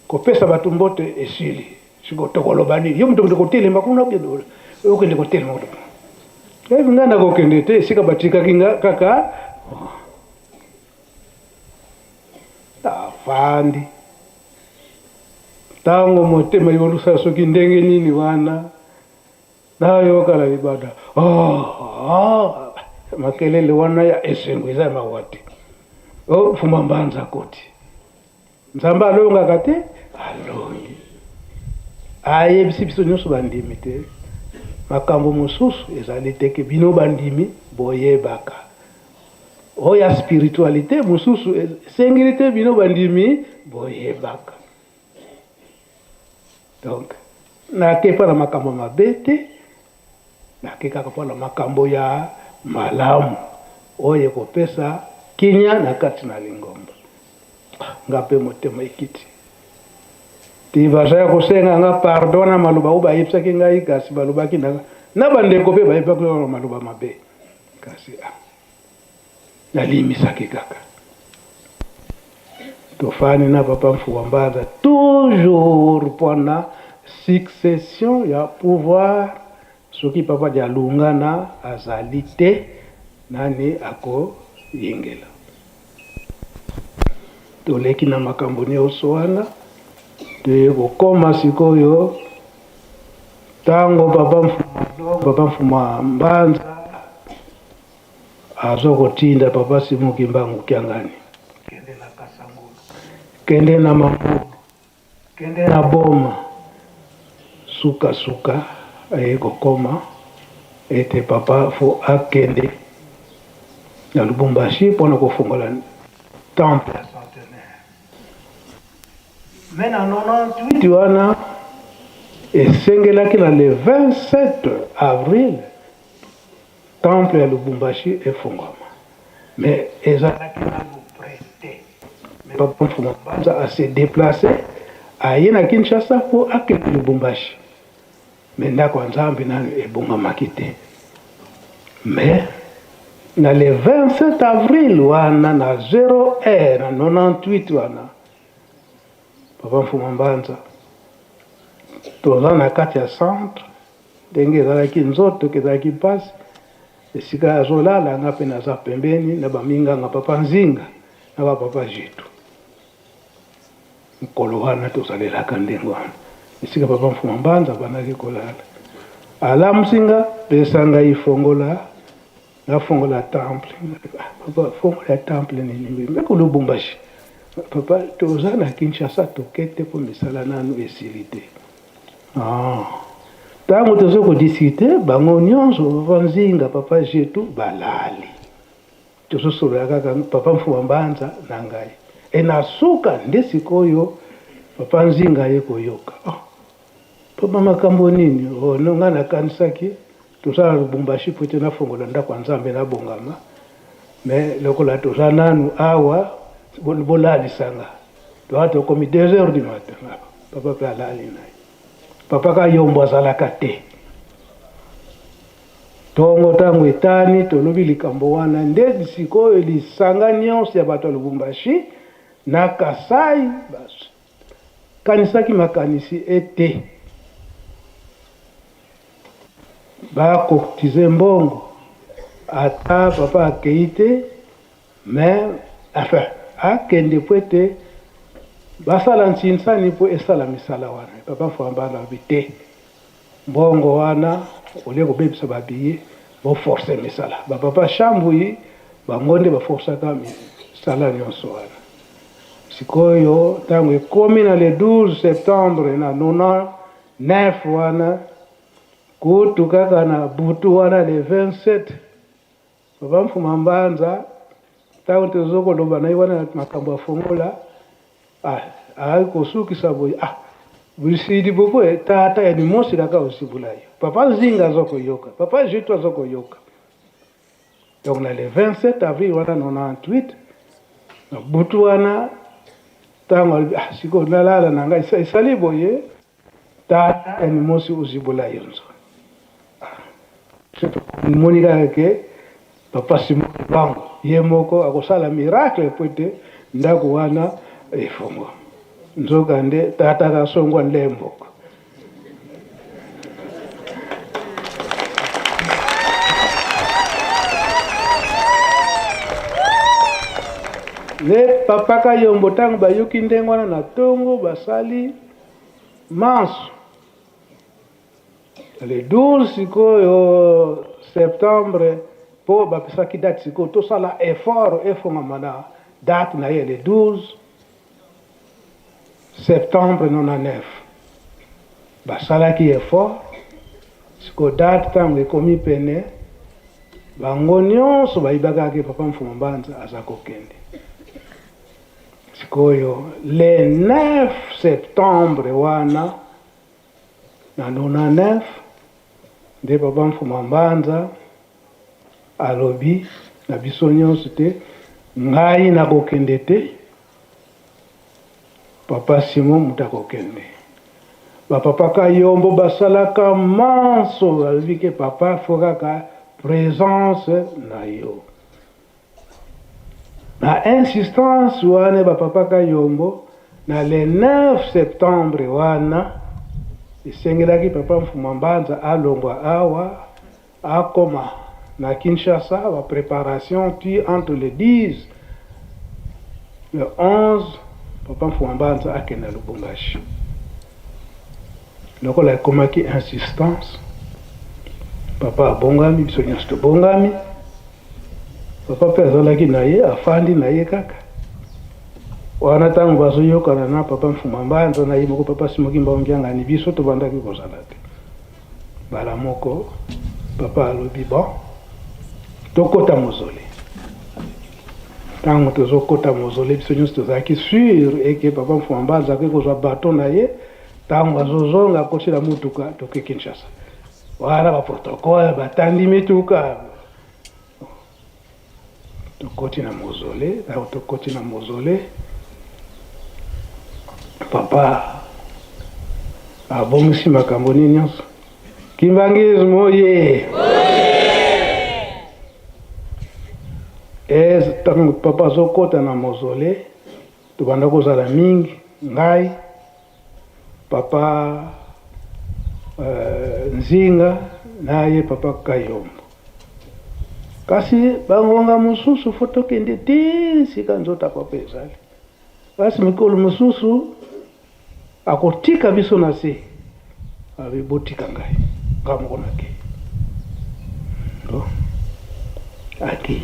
kopesa bato mbote esili siko tokoloba nini yo mutu kotelemba kuna okende kotelema nga nakokende te esika batikaki nga kaka afandi ntango motema yolusa soki ndenge nini wana nayoka la libada makelele wana ya esengwiza mawati fuma mbanza koti nzamba alonga kate alongi ayebisi biso nyonso bandimi te makambo mosusu ezali teke bino bandimi boyebaka oya spiritualité mosusu esengeli te bino bandimi boyebaka. Donc nake mpo na makambo mabe te, nake kaka mpo na makambo ya malamu oyo ekopesa kinya na kati na lingomba nga mpe motema ekiti ti bazaya kosenga nga pardon na maloba oyo bayebisaki ngai kasi balobaki na bandeko mpe bayebaki maloba mabe kasi nalimisaki kaka tofani na papa Mfuwa Mbanza toujours mpona succession ya pouvoir soki papa dialungana azali te nani akoyingela. Toleki na makambo nyonso wana te kokoma sikoyo tango papa Mfuwa Mbanza azokotinda papa Simuki Mbangu Kiangani kende na Kasangulu kende na Mamulu kende na Boma suka kokoma ete papa fo akende na Lubumbashi mpona kofungola temple centenaire. Mais na 98 wana esengelaki na le 27 avril temple ya Lubumbashi efungwama, mais ezalaki na preste. Mais papa Mfuwa Mbanza a se déplacé aye na Kinshasa po akende Lubumbashi, mais ndako ya Nzambe nano ebongamaki te. Mais na le 27 avril wana na 0h na 98 wana papa Mfuwa Mbanza toza na kati ya centre ndenge ezalaki nzoto ezalaki mpasi esika azolala nga mpe naza pembeni na baminganga papa Nzinga na bapapa Jitu mokolo wana tozalelaka ndenge wana esika papa Mfuwa Mbanza bandaki kolala alamusi nga pesa ngai ifongola nafongola temple papa fongola temple nini meko Lubumbashi papa toza na Kinshasa tokete po misala nanu esili te. Tango tozo kodisite bango nyonso papa Nzinga papa Jitu balali tozosolola kaka papa Mfuwa Mbanza na ngai enasuka nde sikoyo papa Nzinga ye koyoka papa makambo nini nonga nakanisaki tosala Lubumbashi po ete nafongola ndako ya Nzambe na bongama, mais lokola toza nanu awa bolalisanga toa tokomi 2h du matin papa mpe alali naye papa kayombo azalaka te. Tongo tango etani tolobi likambo wana nde sikoyo lisanga nyonso ya bato ya Lubumbashi na Kasai kanisaki makanisi ete bakotize mbongo ata papa akei te, mais enfin akende po ete basala nsinsani po esala misala wana papa Mfuwa Mbanza abi te mbongo wana olie kobebisa babiye boforce misala bapapa Shambui bango nde baforsaka misala nyonso wana. Sikoyo tango ekomi na le 12 septembre na 99 wana kutu kaka na butu wana le 27 papa Mfuwa Mbanza tango tozokoloba naye wana makambo afongola akosukisa boye bisidi boko tata ya nimosi laka osibulayo papa Nzinga azokoyoka papa Jitu azokoyoka. Donc na le 27 avril wana 98 na butu wana tango siko nalala na ngai esali boye tata ya nimosi osibulayo nzo moni kaka ke papa Simuki Mbangu ye moko akosala miracle po ete ndako wana efungwa nzoka nde tata kasongwa nlemboko. Le papa Kayombo tango bayoki ndenge wana na tongo basali manso le 12 sikoyo septembre po bapesaki date sikoyo tosala effort efongama na date na ye le 12 septembre 99 basalaki effort sikoyo date ntango ekomi pene bango nyonso bayibakaki papa Mfuma Mbanza aza kokende sikoyo le 9 septembre wana na 99 nde papa Mfuma Mbanza alobi na biso nyonso te ngai nakokende te papa Simon muta kokende bapapa Kayombo basalaka manso balobi ke papa fo kaka présence na yo na insistance wana bapapa Kayombo na le 9 septembre wana esengelaki papa Mfuma Mbanza alongwa awa akoma na Kinshasa ba préparation tu entre le 10 le 11 papa Mfuma Mbanza akenda Lubumbashi lokola ekomaki insistance papa abongami biso nyonso tobongami papa mpe azalaki na ye afandi na ye kaka wana ntango bazoyokana na papa Mfuma Mbanza na ye moko papa Simokimba Ongiangani biso tobandaki kozala te bala moko papa alobi bon tokota mozole ntango tozokota mozole biso nyonso tozalaki sur eke papa Mfuma Mbanza ake kozwa bato na ye ntango azozonga akotela mutuka toke Kinshasa wana baprotokole batandi mituka tokoti na mozole ntango tokoti na mozole papa abongisi makambo nini nyonso Kimbangisme oye ntango papa azokota na mozole tobanda kozala mingi ngai papa Nzinga naye papa Kayombo kasi bangonga mosusu fo tokende te sika nzota papa ezali kasi mikolo mosusu akotika biso na se abebotika ngai nga moko nake aki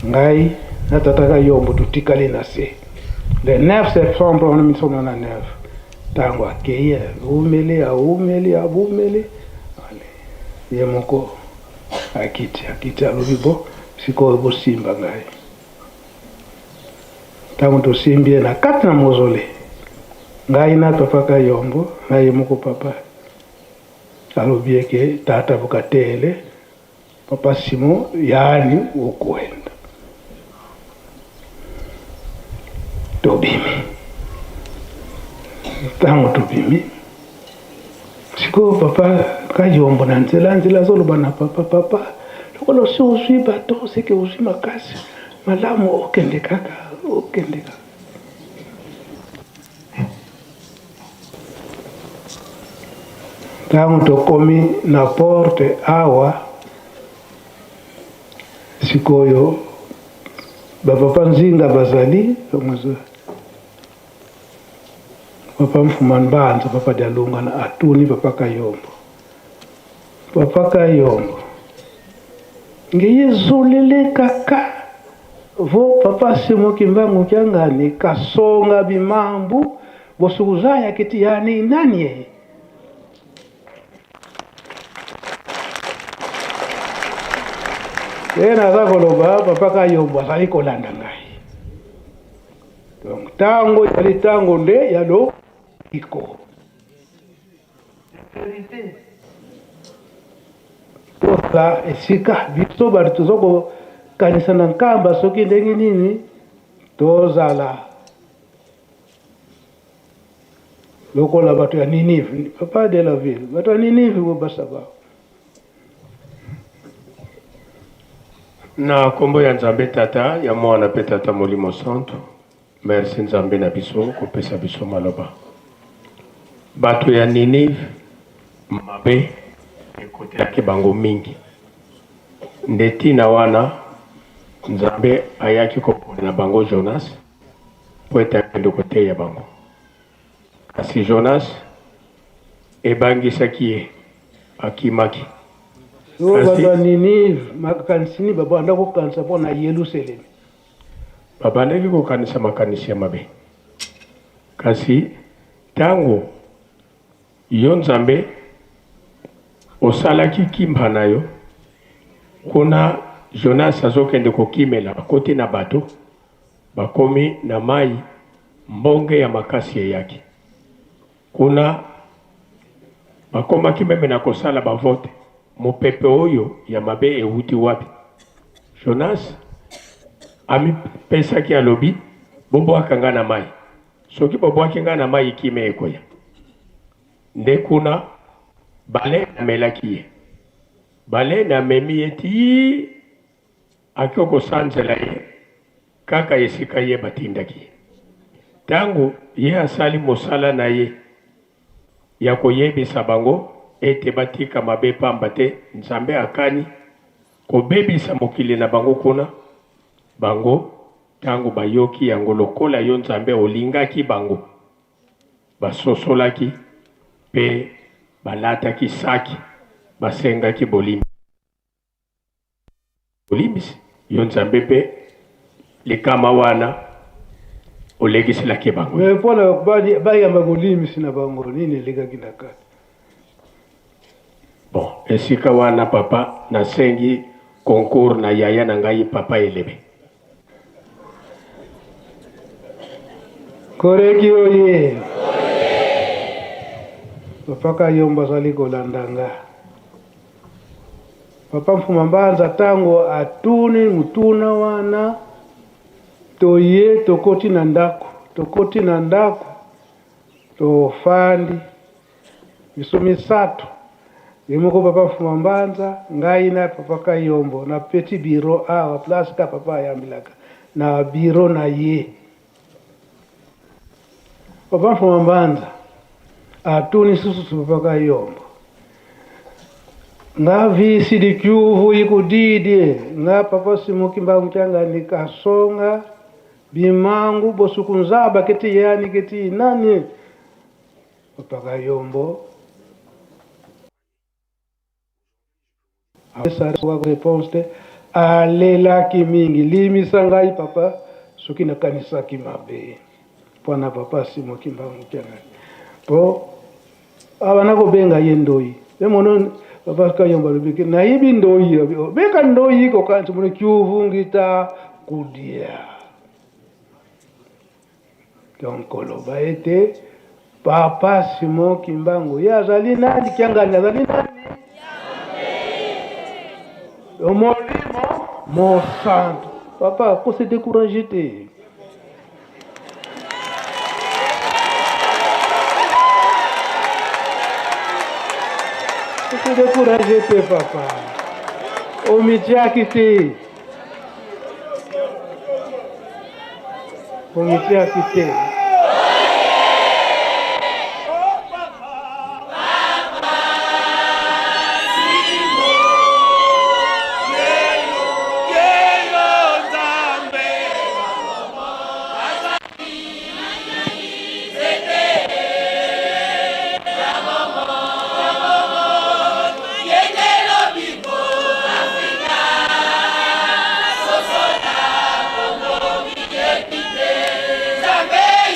ngai na tata Kayombo totikali na se le 9 septembre 1999 ntango akei abumeli ye moko akiti alobi bo sikoyo bosimba ngai ntango tosimbi ye na kati na mozole ngai na papa Kayombo na ye moko papa alobi eke tata bokatele papa Simon yani okwenda tobimi ntango tobimi sikoyo papa Kayombo na nzela azoloba na papa lokola osi ozwi bato seke ozwi makasi malamu okende kaka ntango tokomi na porte awa sikoyo bapapa Nzinga bazali papa Mfuma Mbanza papa Dialunga na atuni papa Kayombo ngeyezolele kaka vo papa Simokimba Ongiangani kasonga bimambu bosukuzaya kiti yani nani naza koloba papa Kayombo azali kolanda ngai donc tango yali tango nde yalo iko toka esika biso bali tozokokanisa na nkamba soki ndenge nini tozala lokola bato ya Ninive papa de la ville bato ya Ninive bobasa bao na kombo ya Nzambe tata ya mwana pe tata Molimo Santo merci Nzambe na biso kopesa biso maloba bato ya Ninive mabe ekotelaki bango mingi ndeti na wana Nzambe ayaki kopona na bango Jonas po ete akende koteya bango kasi Jonas ebangisaki ye akimaki. So baba Ninive makanisini baba ndako kanisa pona Yerusalem. Babandaki kokanisa makanisi ya mabe. Kasi tango yo Nzambe osalaki kimba na yo, kuna Jonas azokende kokimela bakoti na bato bakomi na mai mbonge ya makasi yake. Kuna bakomaki meme na kosala bavote mopepe oyo ya mabe euti wapi. Jonas ami pesaki alobi bobo akanga na mai. Soki bobo akanga na mai kime ekoya. Nde kuna bale na melaki ye. Bale na memi eti akioko sanzela ye kaka esika ye batindaki. Tango ye asali mosala na ye ya koyebisa bango ete batika mabe pamba te, Nzambe akani kobebisa mokili na bango kuna. Bango tango bayoki yango lokola yo Nzambe olingaki bango, basosolaki pe balataki saki, basengaki bolimi. Bolimbisi yo Nzambe pe likama wana olegisilaki bango. Me pona bayamba bolimisi na bango nini ligaki na kati. Bon, esika wana papa nasengi concours na yaya na ngai papa elebe. Koreki oye. Papa Kayomba sali kolandanga. Papa Mfuma Mbanza tango atuni mutuna wana toye tokoti na ndako tofandi misumi sato yimoko Papa Mfuma Mbanza ngai na Papa Kayombo na petit bureau awa place ka papa yambilaka na bureau na ye. Papa Mfuma Mbanza atuni susu Papa Kayombo nga visi di kyuvu ikudidi nga Papa Simukimba mchanga nikasonga bimangu bosukunzaba keti yani keti nani Papa Kayombo asa kwa réponse alela kimingi limisa ngai papa soki na kanisa kimabe pona Papa Simukimba mchanga po abana ko benga yendoi emono Papa Kayomba lubiki na ibi ndoi beka ndoi ko kantu mun kyuvungita kudia. Donc koloba ete Papa Simukimba ya zali nani kianganya zali nani omolimo mon santo papa ko se décourager te. Se décourager te papa. Omitia kite. Omitia kite. Amen.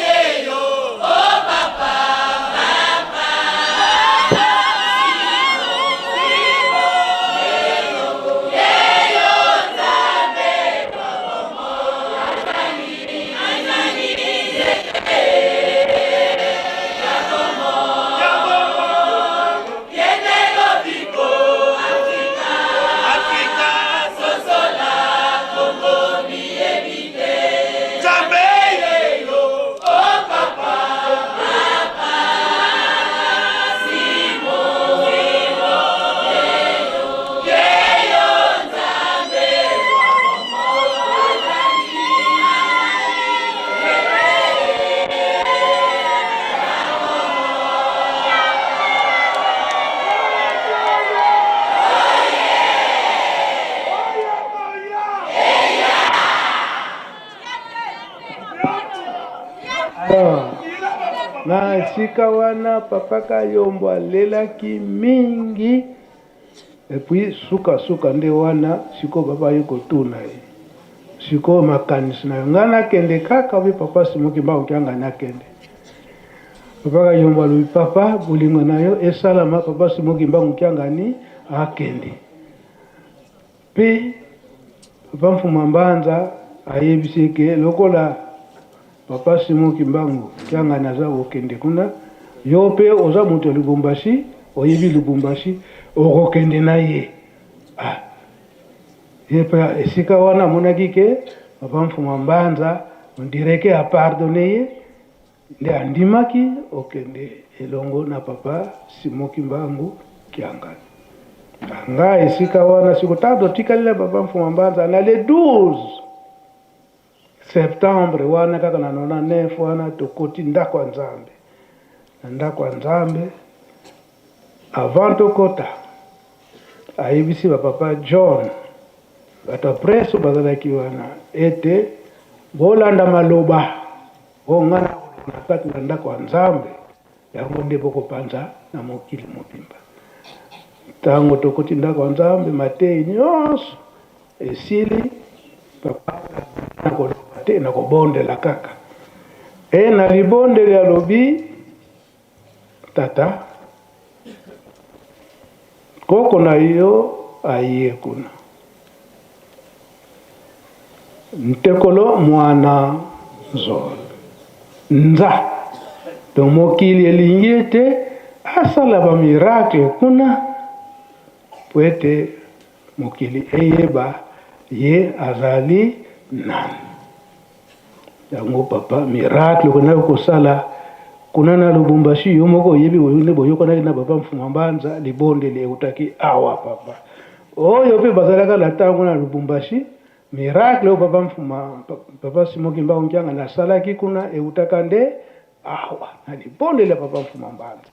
na sika wana papa Kayombo alelaki mingi et puis suka nde wana siko papa yuko tuna siko makanisi na ngana kende kaka vi papa Simoki Mbangu Kyanga na kende papa Kayombo alobi papa bolingo na yo esalama papa Simoki Mbangu Kyanga ni akende pe papa Mfuma Mbanza ayebisi ke lokola papa Simoki Mbangu Kyanga naza okende kuna yo pe oza moto Lubumbashi oyebi Lubumbashi okokende na ye yepa esika wana monaki ke papa Mfuma Mbanza ondireke apardone ye nde andimaki okende elongo na papa Simoki Mbangu Kyanga nga esika wana sikotado tikalile papa Mfuma Mbanza na le 12 septembre wana kaka na 99 wana tokoti ndako ya Nzambe na ndako ya Nzambe avant tokota ayebisi papa John bato preso bazalaki wana ete bolanda maloba ngana na kati na ndako ya Nzambe yango nde bokopanza na mokili mobimba tango tokoti ndako ya Nzambe matei nyonso esili papa na kobondela kaka na libondeli alobi tata koko na yo aye kuna ntekolo mwana nzolo nza to mokili elingi ete asala ba miracle kuna po ete mokili eyeba ye azali nani yango papa miracle kuna kosala kuna na Lubumbashi yo moko yebi oyune boyoko na papa Mfuma Mbanza libondeli eutaki awa papa oyo pe bazalaka na tango na Lubumbashi miracle o papa Simoki Mbangu Kyanga na salaki kuna eutaka nde awa na libondeli papa Mfuma Mbanza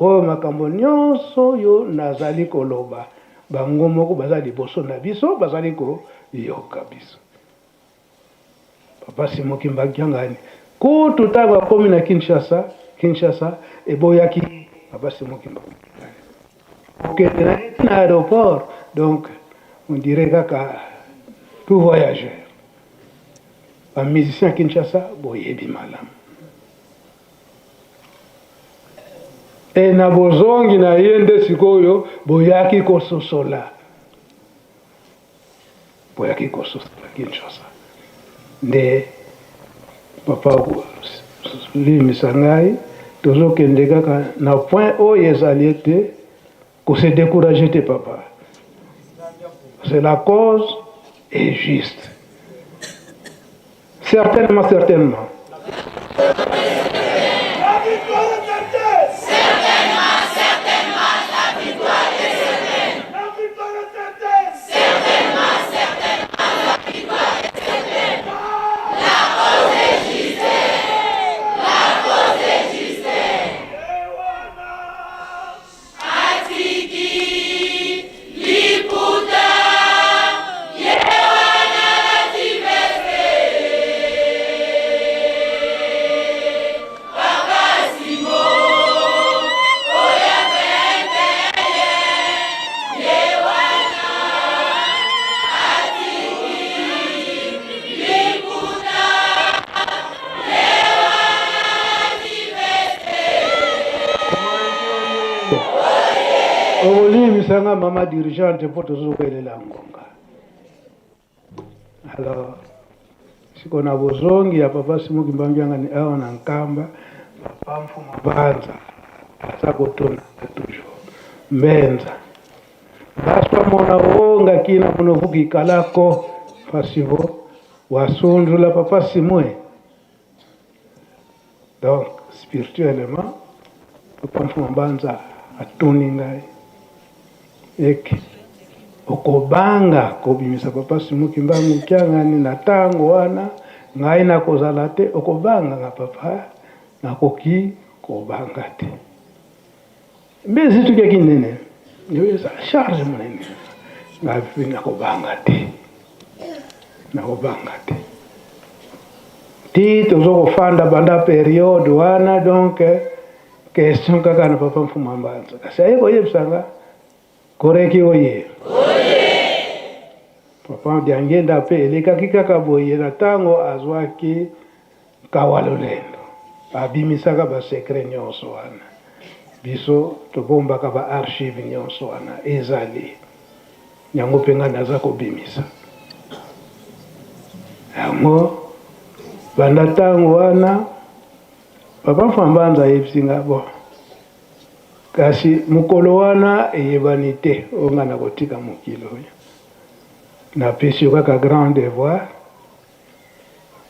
oyo makambo nyonso yo nazali koloba bango moko bazali boso na biso bazali ko yoka biso papa Simoki Mbangu Kyanga kutu tanga komi na Kinshasa eboyaki papa Simoki Mbangu Kyanga na aéroport donc on dirait kaka tout voyageur un musicien Kinshasa boyebi malamu na bozongi na yende sikoyo boyaki kososola Kinshasa nde papa limisa ngai tozokende kaka na point oyo ezali ete kose décourager te papa c'est la cause est juste certainement Sanga mama dirigeante pour toujours la ngonga. Alors, si on a besoin, il y a papa Simoki Mbangu Kyanga ni awa na nkamba, papa Mfuma Mbanza, asa kotona toujours. Mbenza. Baswa mona wonga kina munovuki kalako fasivo wasundu la papa Simwe. Donc, spirituellement, papa Mfuma Mbanza atuni ngai. Eke okobanga kobimisa papa Simoki Mbangu Kyanga ni na tango wana ngai na kozala te okobanga na papa na koki kobanga te mbezi tuke kinene yo sa charge munene na vina kobanga te ti tozokufanda banda periode wana donc question kaka na papa Mfuma Mbanza kasi ayeko yebisanga koreki oye papa ndiangenda pe elekaki kaka boye na ntango azwaki kawalolendo abimisaka basekret nyonso wana biso tobombaka baarchive nyonso wana ezali yango mpenga naza kobimisa yango banda ntango wana papa Mfuma Mbanza ayebisinga bon kasi mokolo wana eyebani te onga na kotika mokili oyo napesi yo kaka grand devoir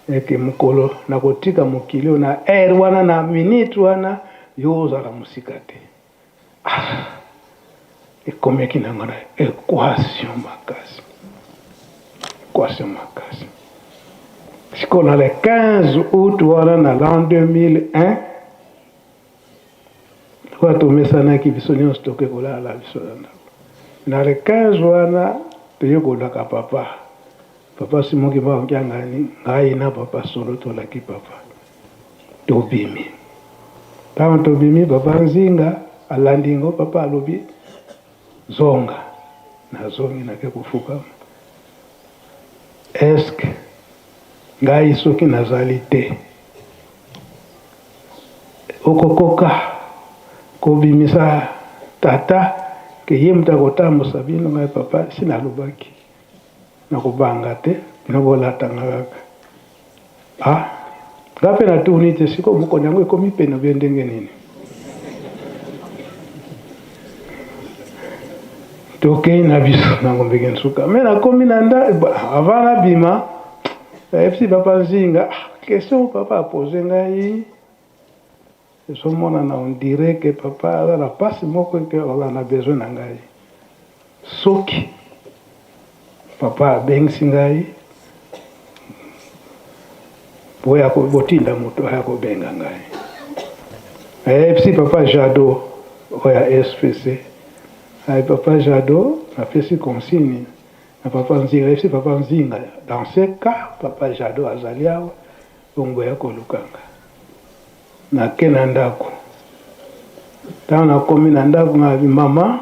eke mokolo na kotika mokili oyo na aire wana na minute wana yo ozala mosika te ekomeki nango na équation makasi sikoyo na le 15 août wana na l'an 2001 kwa tomesanaki biso nyonso toke kolala biso na ndako na le 15 wana toyekolaka papa simoki baonkiangani ngai na papa solo tolaki papa tobimi ntango tobimi papa Nzinga alandingo papa alobi zonga nazongi nake kofukama eske ngai soki nazali te okokoka kobimisa tata ke ye mutu akotambusa bino ngai papa sinalobaki nakobanga te bino bolatanga kaka nga mpe natuni te siko mokoni yango ekomi pene bie ndenge nini tokei na biso nango mbeki nsuka me nakomi na nda avant nabima nayebisi papa Nzinga question papa apose ngai ezomona on dirait que papa aza na mpasi moko ke oza na besoin na ngai soki papa abengisi ngai boya botinda moto aya kobenga ngai ayebisi papa Jado oya SPC ay papa Jado napesi consigne na papa Nzinga ayebisi papa Nzinga dans ce cas papa Jado azali awa bongo ya kolukanga nake na ndako ntango nakomi na ndako ngabi mama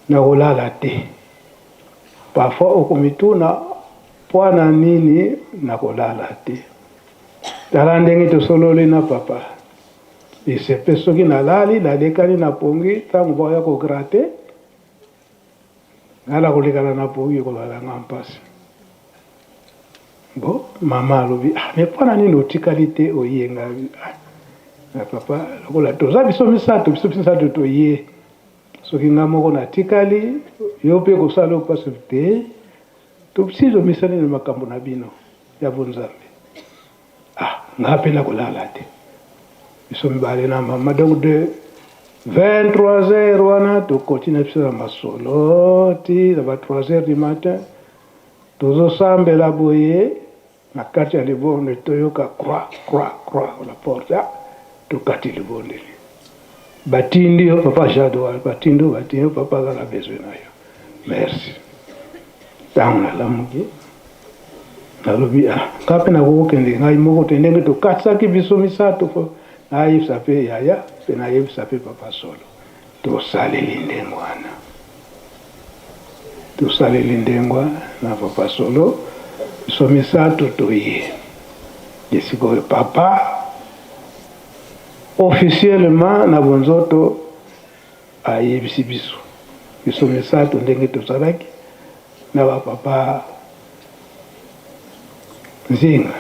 nakolala te parfois okomituna pwana nini nakolala te tala ndenge tosololi na papa esepe soki nalali nalekani na pongi ntango boya kograte ngala kolekana na pongi ekozalanga mpasi bo mama alobi me mpona nini otikali te oyenga na papa lokola toza biso misato toye soki nga moko natikali yo mpe kosala opasi te tosizomisani na makambo na bino ya bonzambe nga mpe nakolala te biso mibale na mama donc de 23h wana tokontinue biso na masolo ti na ba 3h du matin tozosambela boye na kati ya libonde toyoka croix la porte tokati libondeli batindi yo papa Jado batindi yo papa aza na besoin na yo merci ntango nalamuki nalobi nga mpe nakokokende ngai moko te ndenge tokatisaki biso misato fo nayebisa mpe yaya mpe nayebisa mpe papa solo tosaleli ndengwa na papa solo biso misato toye esikoyo papa officiellement na bonzoto ayebisi biso misato ndenge tozalaki na bapapa Nzinga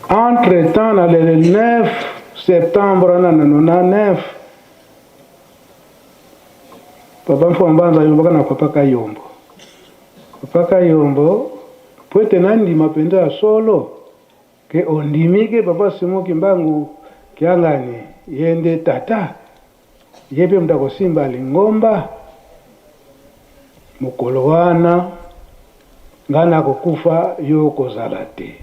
entre temps na le 9 septembre na 99 papa Mfuma Mbanza ayombaka na papa Kayombo po ete nandima mpenza ya solo ke ondimi ke papa Simoki Mbangu kiangani ye nde tata ye mpe mutu akosimba lingomba mokolo wana nga nakokufa yo kozala te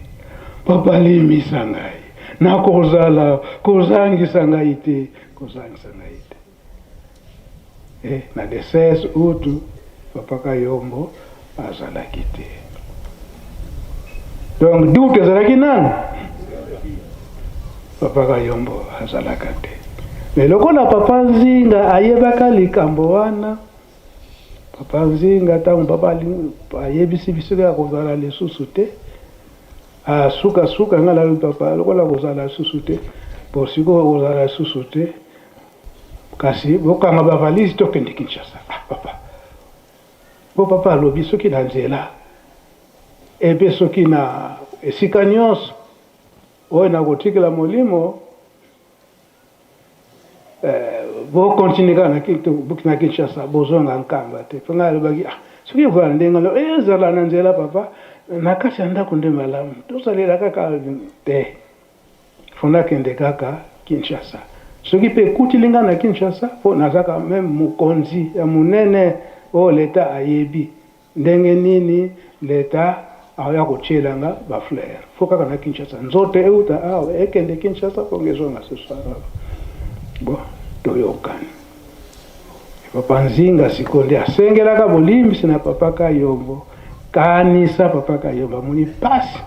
papa limisa ngai nakozala kozangisa ngai te na le 16 août papa Kayombo azalaki te donc doute ezalaki nani papa Kayombo azalaka te. Mais lokola papa Nzinga ayebaka likambo wana, papa Nzinga tango papa ayebisi biso ya kozala lisusu te, suka ngala papa lokola kozala lisusu te, posiko kozala lisusu te, kasi bokanga bavalise tokende Kinshasa. Papa bo papa alobi soki na nzela epe soki na esika nyonso oyo nakotikela molimo bokontinue kaka na Kinshasa bozonga nkamba te. Mpo ngai alobaki soki evala ndenge lo ezala na nzela papa na kati ya ndako nde malamu tosalela kaka te, fo nakende kaka Kinshasa. Soki mpe ekutili ngai na Kinshasa mpo nazaka meme mokonzi ya monene oyo leta ayebi ndenge nini leta aya kotielanga bafleur fo kaka na Kinshasa nzoto euta awa ekende Kinshasa mpo ngezonga seswara. Bon toyokani papa Nzinga sikonde asengelaka bolimbisi na papa Kayombo, kanisa papa Kayombo amoni pasi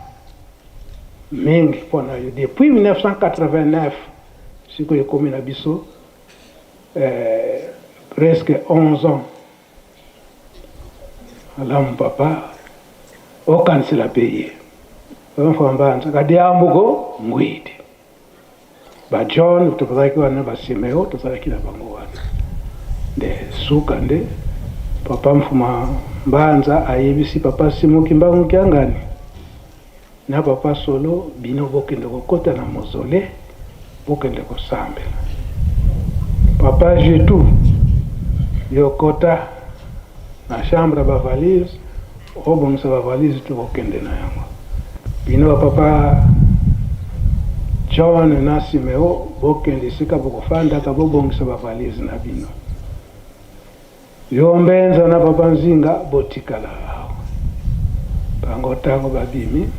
mingi mpona yo depuis 1989 sikoyo ekomi na biso presque 11 ans. Alamu papa okanisila peye bamfambanza kadi ambuko ngwidi ba John topazaki wana ba Simeo tozalaki na bango wana nde suka nde papa mfuma mbanza ayebisi papa Simoki Mbangu Kiangani na papa Solo bino bokende kokota na mozole bokende kosambela. Papa Jetu yokota na chambre ba valise obongisa ba valise tokende na yango bino papa John na Simeo bokende sika bokofanda ka bobongisa ba valise na bino. Yo Mbenza na papa Nzinga botikala bango tango babimi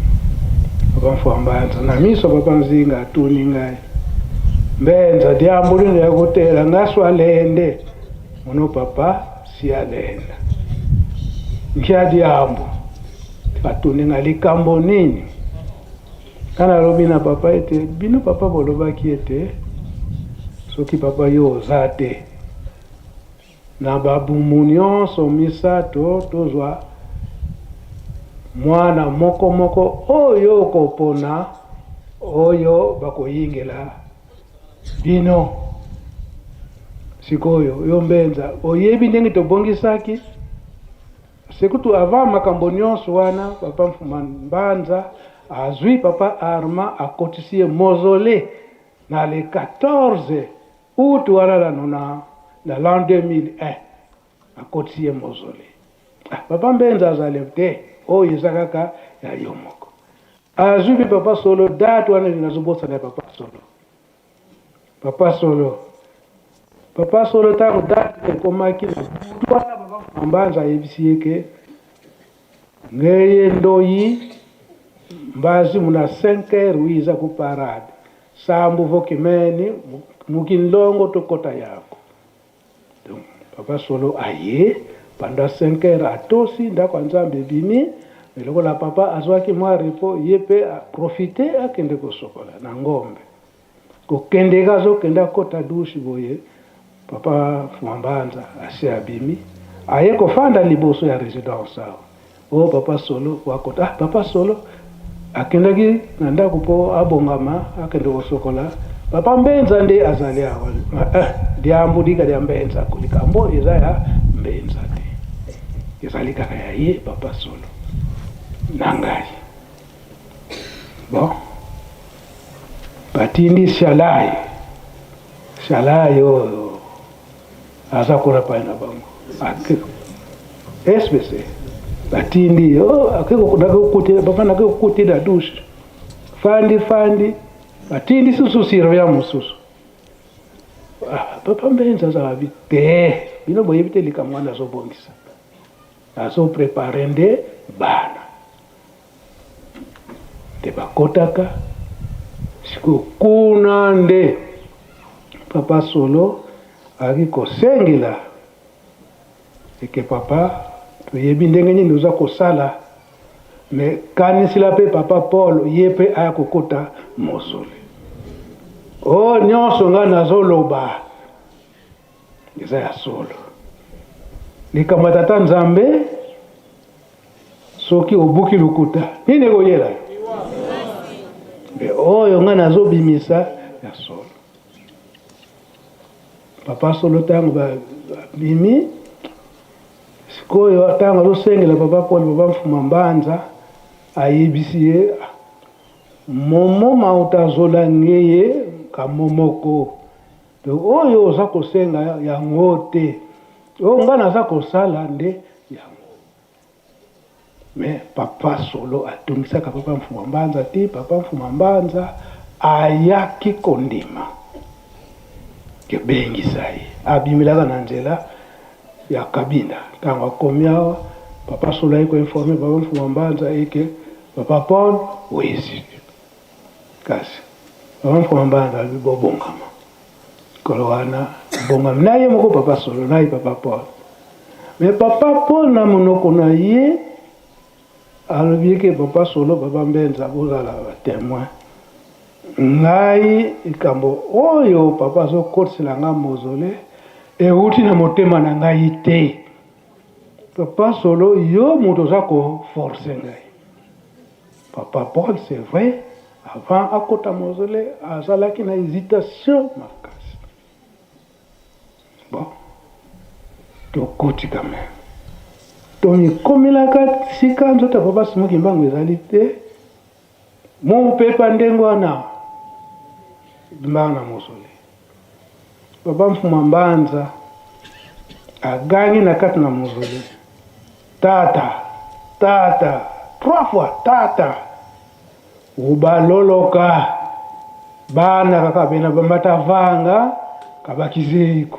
papa Mfambanza na miso papa Nzinga atuni ngai Mbenza diambulini ya kutela ngaswa lende muno papa si alenda nkia diambu atuni ngali kambo nini kana lobi na papa ete bino papa bolobaki ete soki papa yo zate na babumu nyonso misato tozwa mwana moko oyo kopona oyo bakoyingela bino sikoyo yo Mbenza oyebi ndenge tobongisaki sekutu ava makambo nyonso wana papa Mfuma Mbanza azwi papa Arma akotisie mausolée na le 14 août wana na l'an 2001 akotisie mausolée. Papa Mbenza azalete oyo ezakaka ya yomoko azwi papa Solo date wana linazobosa na papa Solo. Papa Solo tango date ekomaki na butu wana papa Mbanza ayebisi yeke ngeye ndoyi mbazi muna 5h wiza ku parade sambu vokimeni mukinlongo tokota yako. Donc papa Solo aye pendant 5h atosi ndako Nzambe bimi eloko la papa azwaki mwa repo yepe a profiter akende kosokola na ngombe kokende gazo kenda kota douche boye papa Mbanza asi abimi aye kofanda liboso ya residence awa papa Solo wakota papa Solo akendaki na ndako po abongama akende kosokola papa Mbenza nde azali awa diambudika dia Mbenza kulikambo eza ya Mbenza te ezali kaka ya ye papa Solo nangai. Bon batindi shalai oyo aza kura pa na bango SBC batindi akeko kudaka papa nakeko kutida douche fandi batindi susu sirvya mususu papa Mbenza za bite bino boyebite likamwana zo bongisa azo prepare nde bana te bakotaka siku kuna nde papa Solo aki kosengela eke papa toyebi ndenge nini oza kosala me kanisila pe papa Paul ye pe aya kokota mausolée o nyonso nga nazoloba eza ya solo likambo tata nzambe soki obuki lukuta nini koyela oyo nga nazobimisa ya solo papa solo ntango babimi sikoyo ntango azosengela papa Paul papa Mfuma Mbanza ayebisi ye momo mauta azolange ye kamomoko oyo oza kosenga yango te oyo nga naza kosala nde yango me papa solo atungisaka papa Mfuma Mbanza te papa Mfuma Mbanza ayaki kondima kebengisa ye abimelaka na nzela ya Kabinda ntango akomi awa papa solo ayi koinforme papa Mfuma Mbanza eke papa Paul wezi kasi papa Mfuma Mbanza ali bobongama kolo wana bongama naye moko papa solo naye papa Paul me papa Paul na monoko na ye alobi eke papa solo papa Mbenza bozala batémoin ngai likambo oyo papa azokotisela nga mozole euti na motema na ngai te papa solo yo moto oza koforce ngai papa Paul c'est vrai avant akota mozole azalaki na hésitation makasi bon tokoti quand même tomikomelaka sika nzoto papa simoki mbango ezali te mopepa ndenge wana mbanga na mozole papa Mfuma Mbanza agangi na kati na mozole tata 3 fois tata ubaloloka bana kaka bena bambata vanga kabakizeko